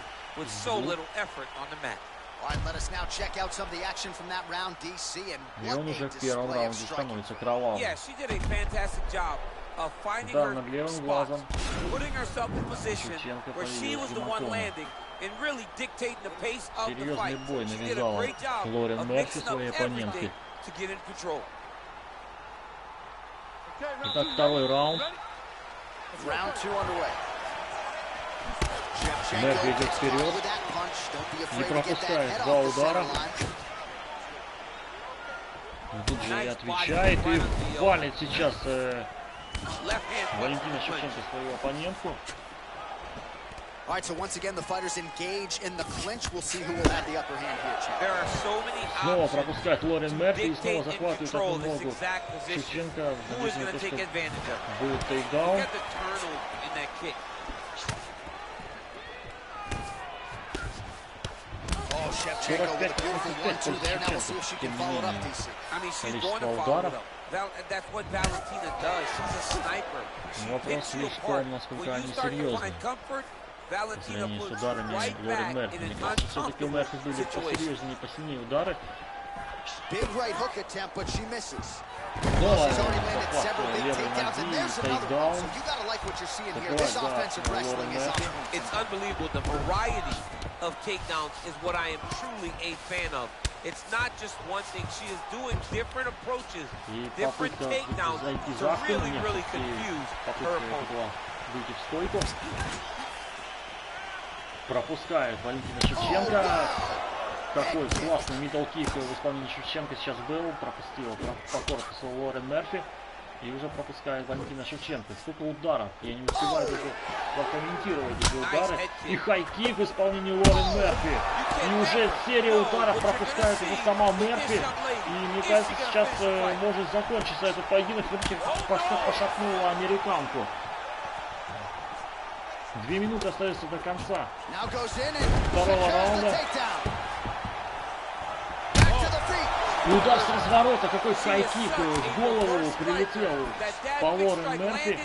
И он уже в первом раунде становится кровавым. Да, над левым глазом Шевченко появилась гематома. Серьезный бой навязала Лорен Мерфи своей оппонентке. Итак, второй раунд. Мерфи идет вперед. Не пропускает два удара. И тут же и отвечает. И валит сейчас Валентина Шевченко свою оппонентку. All right, so once again, the fighters engage in the clinch. We'll see who will have the upper hand here, champ. There are so many options. Снова пропускает Лорен Мерфи и снова захватывает одну ногу Шевченко. Будет тейкдаун. Oh, Shevchenko with there. Now we'll see if she can follow it up, DC. I mean, she's going to follow it up. That's what Valentina does. She's a sniper. She picks you apart. When you start to find comfort, Valentina puts you right back in an uncomfortable situation. Big right hook attempt, but she misses. She's already landed several big takedowns, and there's another one. So you gotta like what you're seeing here. This offensive wrestling is on. It's unbelievable. The variety of takedowns is what I am truly a fan of. It's not just one thing. She is doing different approaches, different takedowns to really confuse her opponent. Выйти в стойку. Пропускает Валентина Шевченко. Такой классный мидл-кик в исполнении Шевченко сейчас был. Пропустил по корпусу Лорен Мерфи. И уже пропускает Валентина Шевченко. Сколько ударов. Я не успеваю даже прокомментировать эти удары. И хай-кик в исполнении Лорен Мерфи. И уже серия ударов пропускает его сама Мерфи. И мне кажется, сейчас может закончиться этот поединок. Смотрите, пошатнула американку. 2 минуты остается до конца второго раунда. И удар с разворота, какой хайкик в голову прилетел по Лорен Мерфи.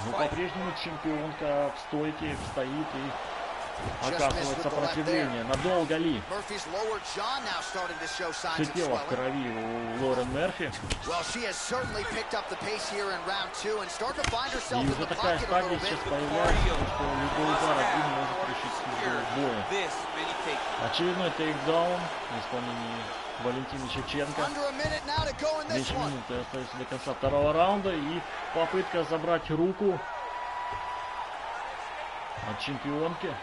Но по-прежнему чемпионка в стойке стоит и оказывает сопротивление. Надолго ли? Шипело в крови у Лорен Мерфи. И уже такая стадия сейчас появляется, что любой удар один может решить боя. Очередной тейкдаун в исполнении Валентины Шевченко. Меньше минуты остается до конца второго раунда. И попытка забрать руку от чемпионки.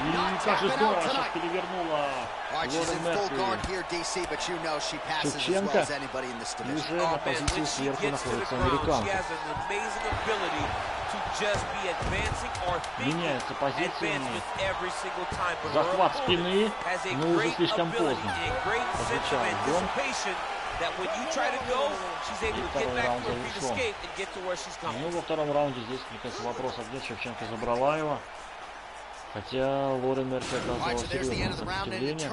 И как же здорово сейчас перевернула Лорен Мерфи Шевченко. И уже на позиции сверху находится американка. Меняются позициями. Захват спины, но уже слишком поздно. Прозвучал гонг. И второй раунд завершен. Ну, во втором раунде здесь, мне кажется, вопросов нет. Шевченко забрала его. Хотя Лорен Мерфи оказала серьезное сопротивление.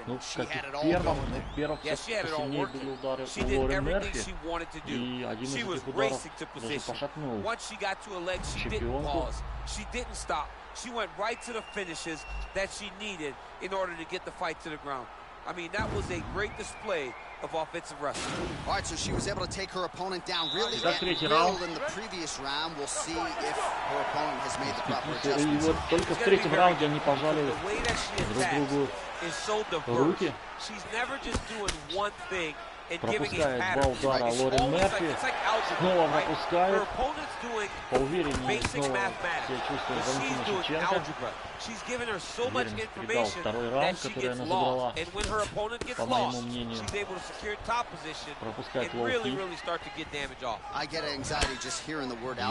Ну, как и в первом посильнее были удары у Лорен Мерфи. И один из этих ударов даже пошатнул чемпионку. She went right to the finishes that she needed in order to get the fight to the ground. I mean, that was a great display of offensive wrestling. All right, so she was able to take her opponent down really well in the previous round. We'll see if her opponent has made the proper adjustments. И вот только в третьем раунде они пожали друг другу руки. She's never just doing one thing. Пропускает два удара Лорен Мерфи. Снова пропускает. Поувереннее снова себя чувствует Валентина Шевченко. Уверенность придал второй раунд, который она забрала. По моему мнению, пропускает лоу-кик. И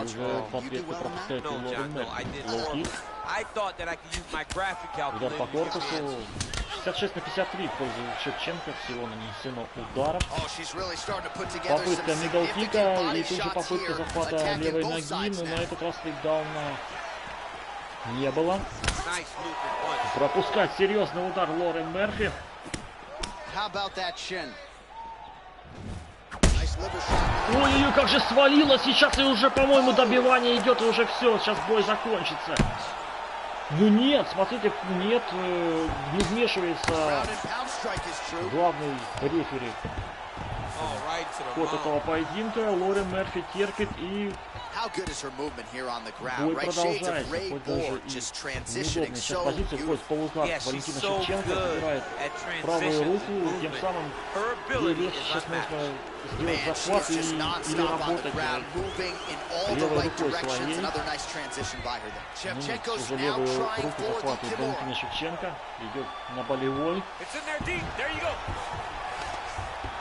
уже попытка пропускает Лорен Мерфи. Лоу-кик. Удар по корпусу. 66-53 в пользу Шевченко. Всего нанесено ударов. Попытка мидл-кика и тут же попытка захвата левой ноги, но на этот раз тейкдауна не было. Пропускать серьезный удар Лорен Мерфи. Ой-ой-ой, как же свалило. Сейчас и уже, по-моему, добивание идет, и уже все. Сейчас бой закончится. Ну нет, смотрите, нет, не вмешивается главный рефери. Ход этого поединка. Лорен Мерфи терпит и бой продолжается. Хоть даже и неудобная сейчас позиция, входит в полукар. Валентина Шевченко забирает правую руку, тем самым ей сейчас можно сделать захват или работать левой рукой своей. Ну, уже левую руку захватывает Валентина Шевченко. Идет на болевой.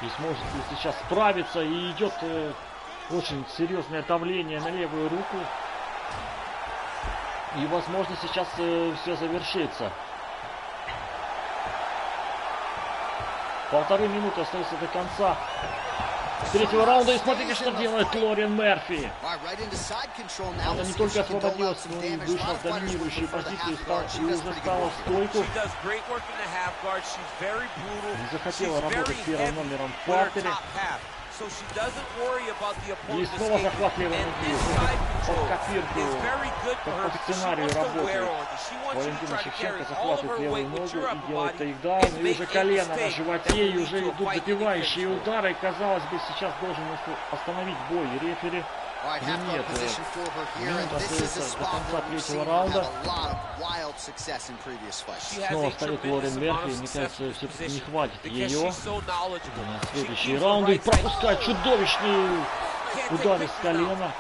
И сможет ли сейчас справиться. И идет очень серьезное давление на левую руку. И возможно сейчас все завершится. 1,5 минуты остается до конца третьего раунда. И смотрите, что делает Лорен Мерфи. Она не только освободилась, но и вышла в доминирующую позицию и уже стала в стойку. Не захотела работать первым номером в партере. И снова захват левой ноги. Под копирку, по сценарию работает. Валентина Шевченко захватывает левую ногу и делает тейкдаун. И уже колено на животе, и уже идут добивающие удары. И, казалось бы, сейчас должен остановить бой рефери. Но нет, минута остается до конца третьего раунда. Снова встает Лорен Мерфи. Мне кажется, все-таки не хватит ее на следующие раунды. Пропускает чудовищные удары с колена.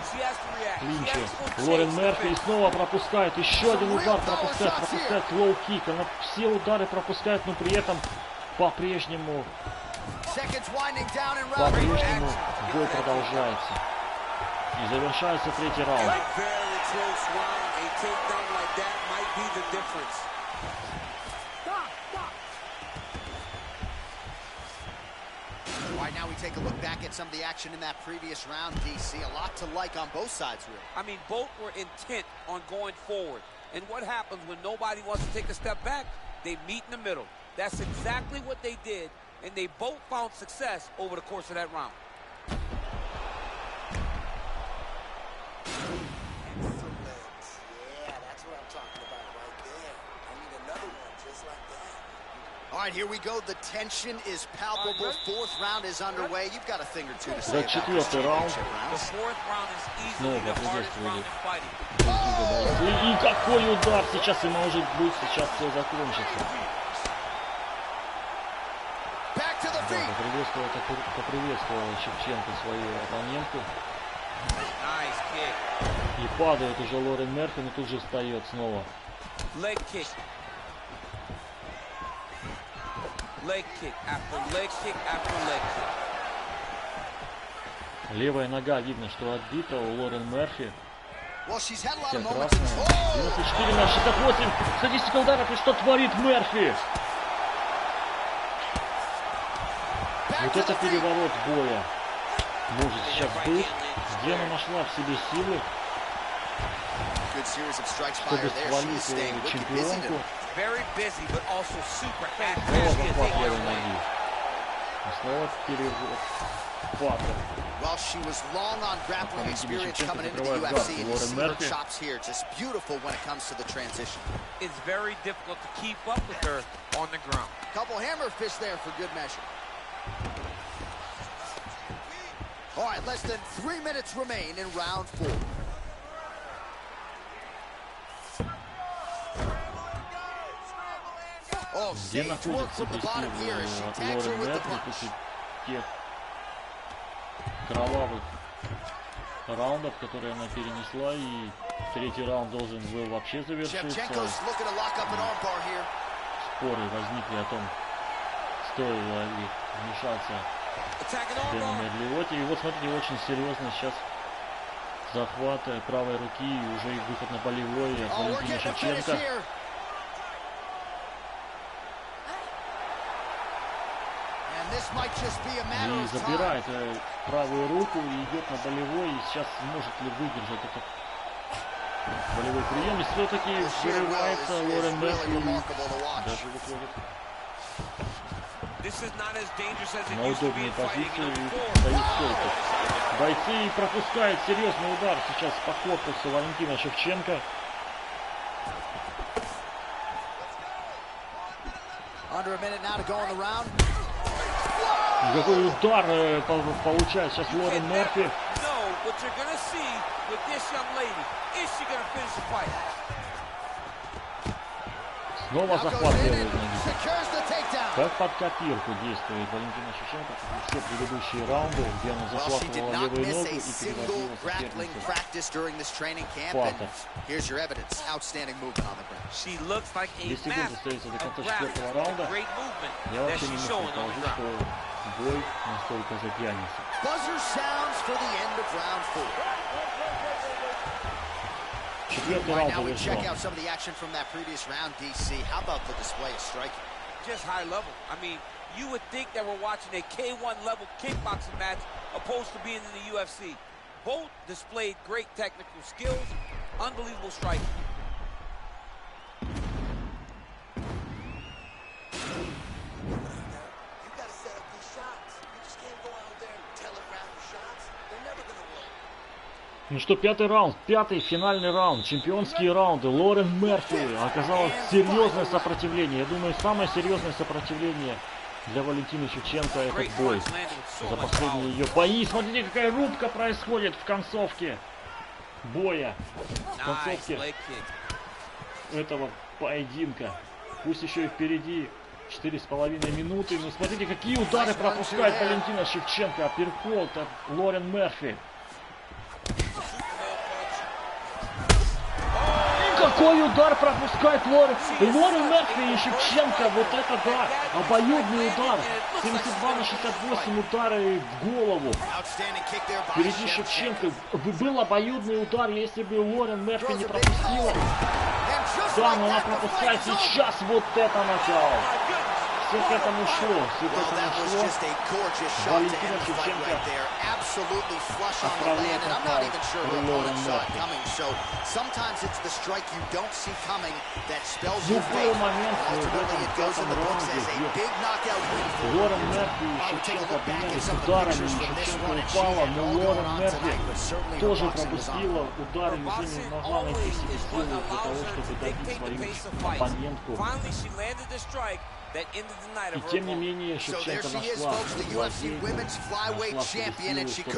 Клинчи. Лорен Мерфи и снова пропускает. Еще один удар пропускает. Пропускает лоу-кик. Она все удары пропускает, но при этом по-прежнему бой продолжается. И завершается третий раунд. All right, now we take a look back at some of the action in that previous round, DC. A lot to like on both sides, really. I mean, both were intent on going forward. And what happens when nobody wants to take a step back? They meet in the middle. That's exactly what they did, and they both found success over the course of that round. Yeah, that's what I'm talking about right there. I need another one just like that. All right, here we go. The tension is palpable. Fourth round is underway. You've got a thing or two to say about this championship round. The fourth round is easily the hardest round in fighting. И какой удар сейчас, и может быть сейчас все закончится. Поприветствовал Шевченко свою оппонентку. И падает уже Лорен Мерфи, но тут же встает снова. Leg kick. Leg kick after leg kick after leg kick. Левая нога, видно, что отбита у Лорен Мерфи. Вся красная. 94 на 68. Статистика ударов, и что творит Мерфи? Вот это переворот боя. Может сейчас быть. Где она нашла в себе силы, чтобы свалить чемпионку. Снова захват левой ноги. И снова перевод. Паттерн. Well, she was long on grappling experience coming into the UFC, and you see her chops here, just beautiful when it comes to the transition. It's very difficult to keep up with her on the ground. Couple hammer fists there for good measure. All right, less than 3 minutes remain in round 4. Oh, sage work from the bottom here as she tags her with the punch. Кровавых раундов, которые она перенесла, и третий раунд должен был вообще завершиться. Споры возникли о том, стоило ли вмешаться Дэну Мерлиотти. И вот смотрите, очень серьезно сейчас захват правой руки и уже выход на болевой от Валентины Шевченко. И забирает правую руку и идет на болевой. И сейчас может ли выдержать этот болевой прием. И все-таки вырывается Лорен Мерфи и даже выходит на удобную позицию и стоит стойко. Бойцы пропускают серьезный удар сейчас по корпусу Валентина Шевченко. Какой удар получает сейчас Лорен Мерфи. Снова захват левой ноги. Как под копирку действует Валентина Шевченко, как все предыдущие раунды, где она захватывала левую ногу и переводила соперницу. Паттер. 2 секунды остается до конца 4-го раунда. Я вообще не могу предположить, что бой настолько затянется. Четвертый раунд завершен. Just high level. I mean, you would think that we're watching a K1 level kickboxing match opposed to being in the UFC. Both displayed great technical skills, unbelievable striking. Ну что, пятый раунд, пятый финальный раунд, чемпионские раунды. Лорен Мерфи оказала серьезное сопротивление. Я думаю, самое серьезное сопротивление для Валентины Шевченко этот бой. За последние ее бои. Смотрите, какая рубка происходит в концовке боя. В концовке этого поединка. Пусть еще и впереди 4,5 минуты. Но смотрите, какие удары пропускает Валентина Шевченко. Апперкот от Лорен Мерфи. Какой удар пропускает Лорен Мерфи и Шевченко. Вот это да, обоюдный удар. 72 на 68 удары в голову. Впереди Шевченко. Был обоюдный удар, если бы Лорен Мерфи не пропустила. Да, но она пропускает сейчас вот это нокаут. Все к этому шло, все к этому шло. Валентина Шевченко отправляет нокаут Лорен Мерфи. Ну, был момент в этом пятом раунде, где Лорен Мерфи и Шевченко обменялись ударами, Шевченко упала, но Лорен Мерфи тоже пропустила удары, уже не могла найти себе силы для того, чтобы добить свою оппонентку. И тем не менее Шевченко нашла владение, нашла себе силы, чтобы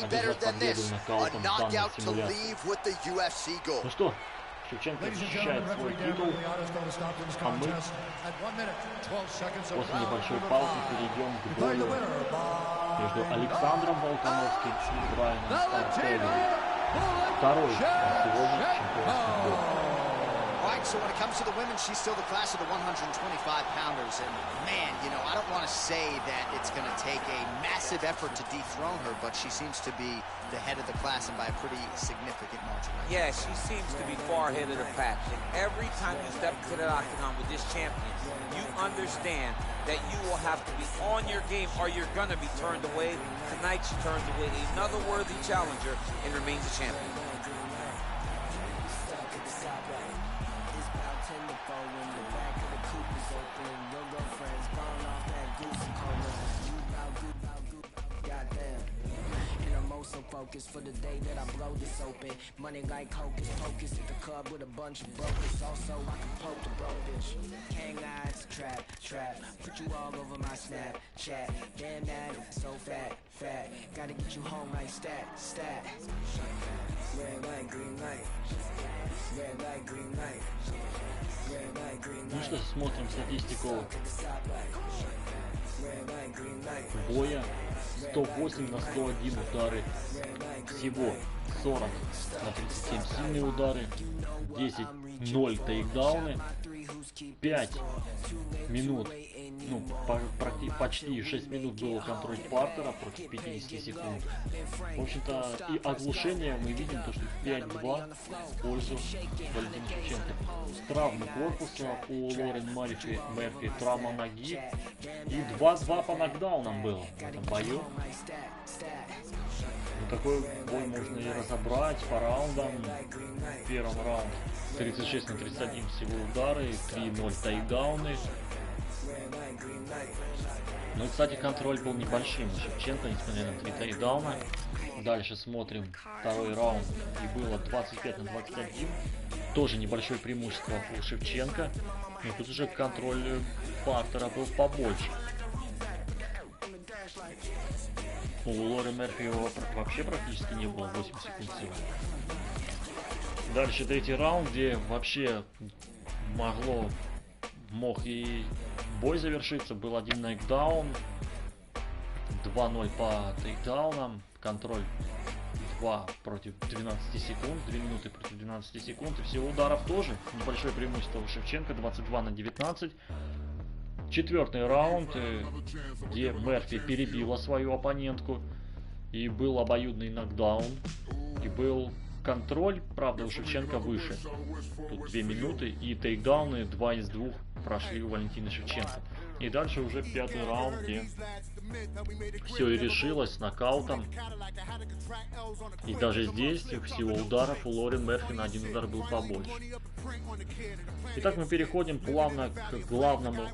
одержать победу нокаутом в данной симуляции. Ну что, Шевченко защищает свой титул, а мы после небольшой паузы перейдем к бою между Александром Волконовским и Брайаном Артегой. Второй сегодня чемпионский бой. So when it comes to the women, she's still the class of the 125-pounders. And man, you know, I don't want to say that it's going to take a massive effort to dethrone her, but she seems to be the head of the class and by a pretty significant margin. Yeah, she seems to be far ahead of the pack. And every time you step into the octagon with this champion, you understand that you will have to be on your game or you're going to be turned away. Tonight she turns away another worthy challenger and remains a champion. Focus for the day that I blow this open. Money like hocus pocus at the club with a bunch of brokers. Also, I can poke the broke bitch. Hang eyes, trap. Put you all over my Snapchat. Damn that, so fat. Gotta get you home like stat. Red light, green light. Red light, green light. Red light, green light. Ну что, смотрим статистику боя. 108 на 101 удары, всего 40 на 37 сильные удары, 10-0 тейкдауны, 5 минут, ну почти 6 минут было контроль партера против 50 секунд. В общем-то и оглушение мы видим, то, что 5-2 в пользу Валентины Шевченко. Травмы корпуса у Лорен Мерфи, травма ноги и 2-2 по нокдаунам было в этом бою. Ну, такой бой можно и разобрать по раундам. В первом раунде 36 на 31 всего удары, 3-0 тейкдауны. Ну, кстати, контроль был небольшим у Шевченко, несмотря на 3 тейкдауна. Дальше смотрим второй раунд, и было 25 на 21. Тоже небольшое преимущество у Шевченко. Но тут уже контроль партера был побольше. У Лорен Мерфи его вообще практически не было, 8 секунд всего. Дальше третий раунд, где вообще мог и бой завершиться. Был один нокдаун, 2-0 по тейкдаунам, контроль 2 против 12 секунд, 2 минуты против 12 секунд. И всего ударов тоже небольшое преимущество у Шевченко, 22 на 19. Четвертый раунд, где Мерфи перебила свою оппонентку, и был обоюдный нокдаун, и был контроль, правда, у Шевченко выше. Тут 2 минуты, и тейкдауны 2 из 2 прошли у Валентины Шевченко. И дальше уже пятый раунд, где все и решилось нокаутом. И даже здесь всего ударов у Лорен Мерфи на один удар был побольше. Итак, мы переходим плавно к главному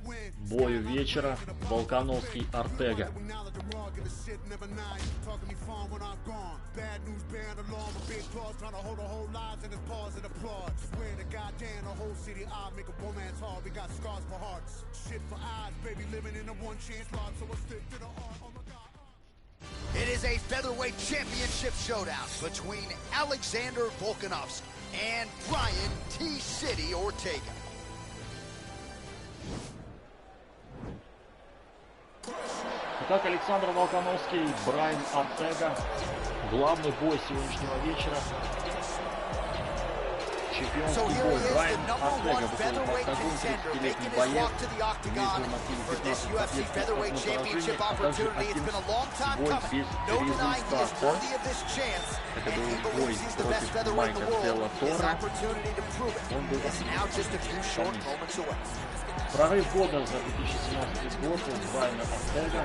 бою вечера. Волконовский Артега. It is a featherweight championship showdown between Alexander Volkanovski and Brian T-City Ortega. Итак, Александр Волконовский, Брайан Артега. Главный бой сегодняшнего вечера. Чемпионский бой. Брайан Артега выходит в октагон, 30-летний боец. Имеет в активе 15 побед, а также 11 бой без результата. Это был бой против Майка Делла Тора. Он был Прорыв года за 2017 год у Брайана Ортега.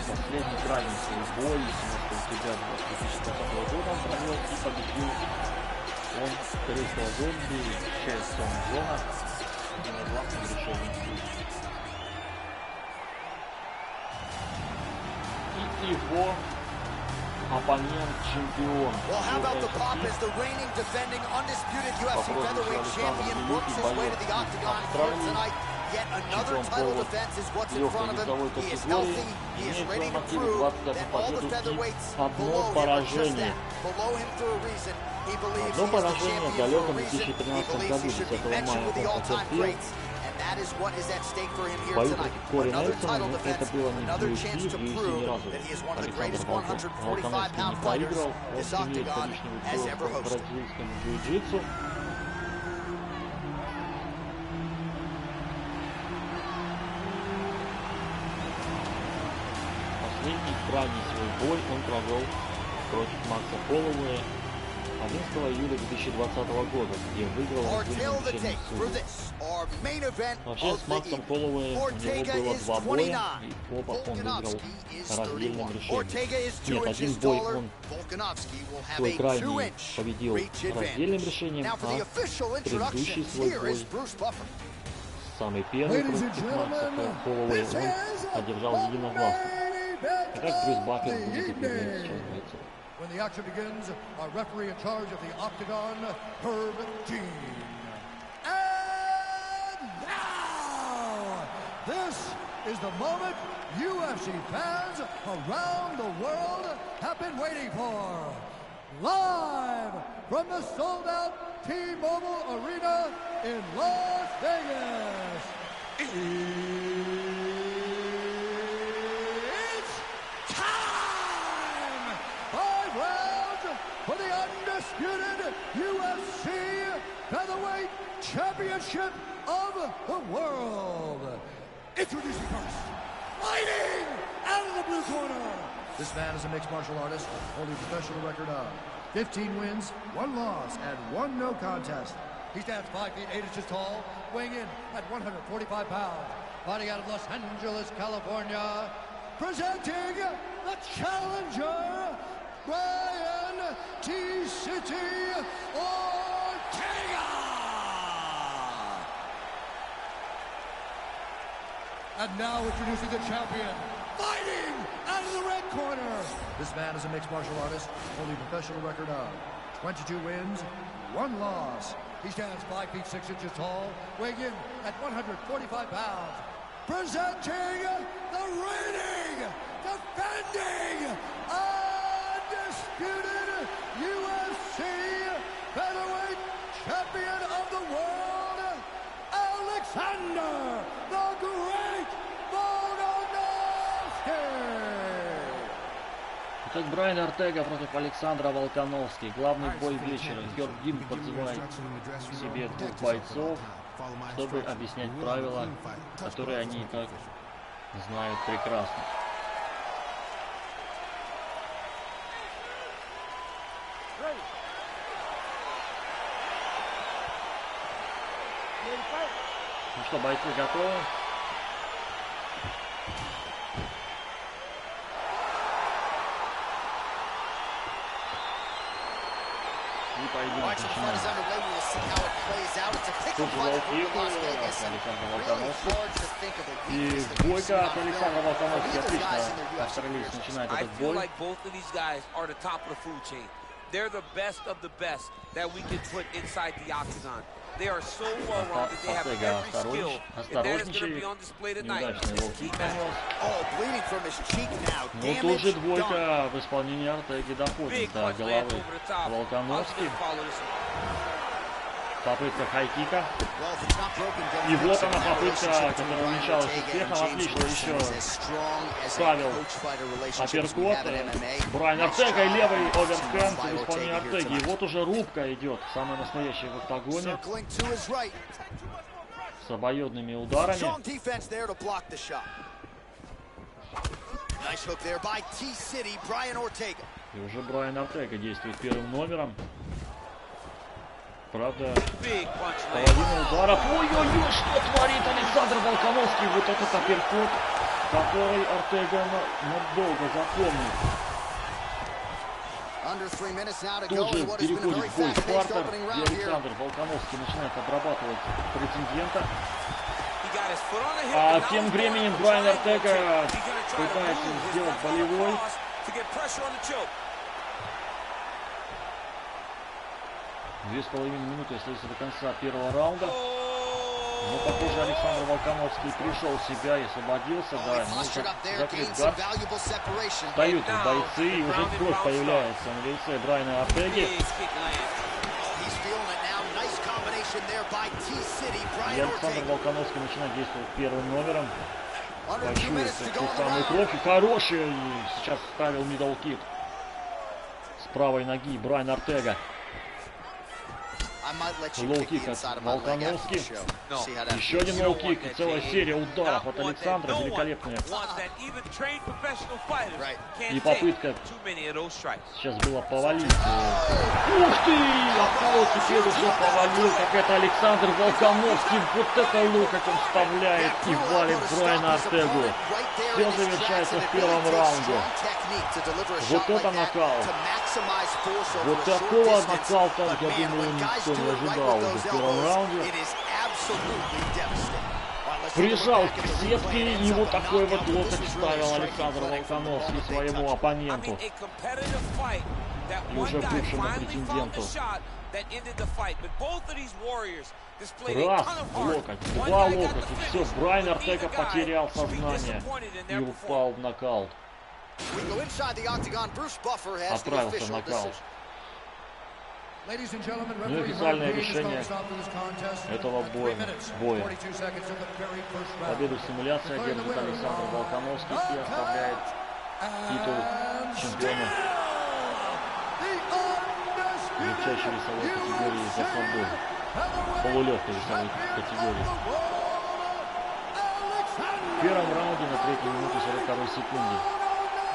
Последний крайний свой бой 17 октября 2020 года он провел и победил. Он корейского зомби Че Сон Джона единогласным решением. И его оппонент, чемпион чемпион по легкой весовой категории, имеет в нормативе 21 победу и одно поражение. Одно поражение в далеком 2013 году, 10 мая он потерпел. В бою против Кори Нельсона, но это было не в UFC, в UFC ни разу Александр Волконовский не проиграл, он имеет коричневый пояс по бразильскому джиу-джитсу. Последний крайний свой бой он провел против Макса Холлоуэя 11 июля 2020 года, где выиграл отдельным решением суда. Вообще с Максом Холлоуэем у него было 2 боя, и оба он выиграл раздельным решением. Нет, один бой он свой крайний победил раздельным решением, а предыдущий свой бой, самый первый против Макса Холлоуэя, он одержал единогласно. Итак, Брюс Баффер будет определять сейчас бойцов. When the action begins, our referee in charge of the Octagon, Herb Dean. And now, this is the moment UFC fans around the world have been waiting for. Live from the sold-out T-Mobile Arena in Las Vegas. For the undisputed UFC Featherweight Championship of the World. Introducing first, fighting out of the blue corner. This man is a mixed martial artist, holding a professional record of 15 wins, 1 loss, and 1 no contest. He stands 5 feet 8 inches tall, weighing in at 145 pounds. Fighting out of Los Angeles, California, presenting the challenger, Brian T-City Ortega! And now introducing the champion, fighting out of the red corner. This man is a mixed martial artist, holding a professional record of 22 wins, 1 loss. He stands 5 feet 6 inches tall, weighing in at 145 pounds. Presenting the reigning, defending, undisputed UFC Featherweight Champion of the World, Alexander the Great Volkanovski! Итак, Брайан Ортега против Александра Волконовски. Главный бой вечера. Herb Dean подзывает к себе 2 бойцов, чтобы объяснять правила, которые они и так знают прекрасно. Ну что, бойцы готовы? И поединок начинается. Тут же Волкику от Александра Волконовски. И бойка от Александра Волконовски. Отлично австралиец начинает этот бой. They're the best of the best that we can put inside the octagon. They are so well rounded. They have every skill, and that is going to be on display tonight. Oh, bleeding from his cheek now. Ну тут же двойка в исполнении Ортеги доходит до головы Волконовски. Попытка хайкика. И вот она попытка, которая увенчалась успехом. Отлично еще ставил апперкот. Брайан Ортега и левый оверхенд в исполнении Ортеги. И вот уже рубка идет, самая настоящая в октагоне. С обоюдными ударами. И уже Брайан Ортега действует первым номером. Правда, половина ударов. Ой-ой-ой, что творит Александр Волконовский. Вот этот апперкот, который Ортега надолго запомнит. Тут же переходит в бой Спартер, и Александр Волконовский начинает обрабатывать претендента. А тем временем Брайан Ортега пытается сделать болевой. 2,5 минуты остается до конца первого раунда. Но, похоже, Александр Волконовский пришел в себя и освободился. Да, ну, закрыт гард. Встают бойцы, и уже кровь появляется на лице Брайана Ортеги. И Александр Волконовский начинает действовать первым номером. Почуется ту самую кровь. И хороший. И сейчас ставил мидл-кик с правой ноги Брайан Ортега. Лоу-кик от Волконовски. Еще один лоу-кик и целая серия ударов от Александра. Великолепная. И попытка сейчас была повалить. Ух ты! Аполло теперь уже повалил, как это Александр Волконовский. Вот это локоть он вставляет и валит Брайана Ортегу. Все завершается в первом раунде. Вот это нокаут. Вот такого нокаута, я думаю, никто не ожидал уже в первом раунде. Прижал к сетке, и вот такой вот локоть вставил Александр Волконовский своему оппоненту. И уже бывшему претенденту. Раз локоть, два локоть, и все, Брайан Ортега потерял сознание и упал в нокаут. Отправился в нокаут. Ну и официальное решение этого боя. Победу в симуляции одержит Александр Волконовский и оставляет титул чемпиона легчайшей весовой категории за собой. Полулегкой весовой категории. В первом раунде на 3-й минуте 42 секунде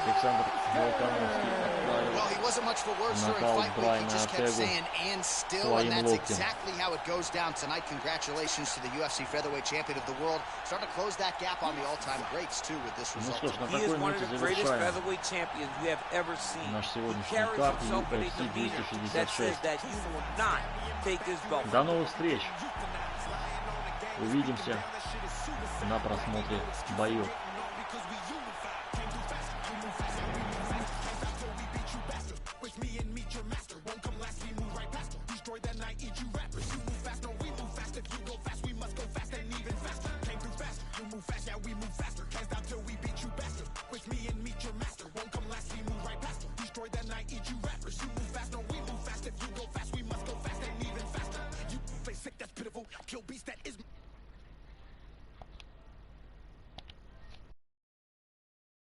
Александр Волконовский отправил нокаут Брайана Ортегу своим локтем. Ну что ж, на такой ноте завершаем наш сегодняшний карт UFC 266. До новых встреч! Увидимся на просмотре боев.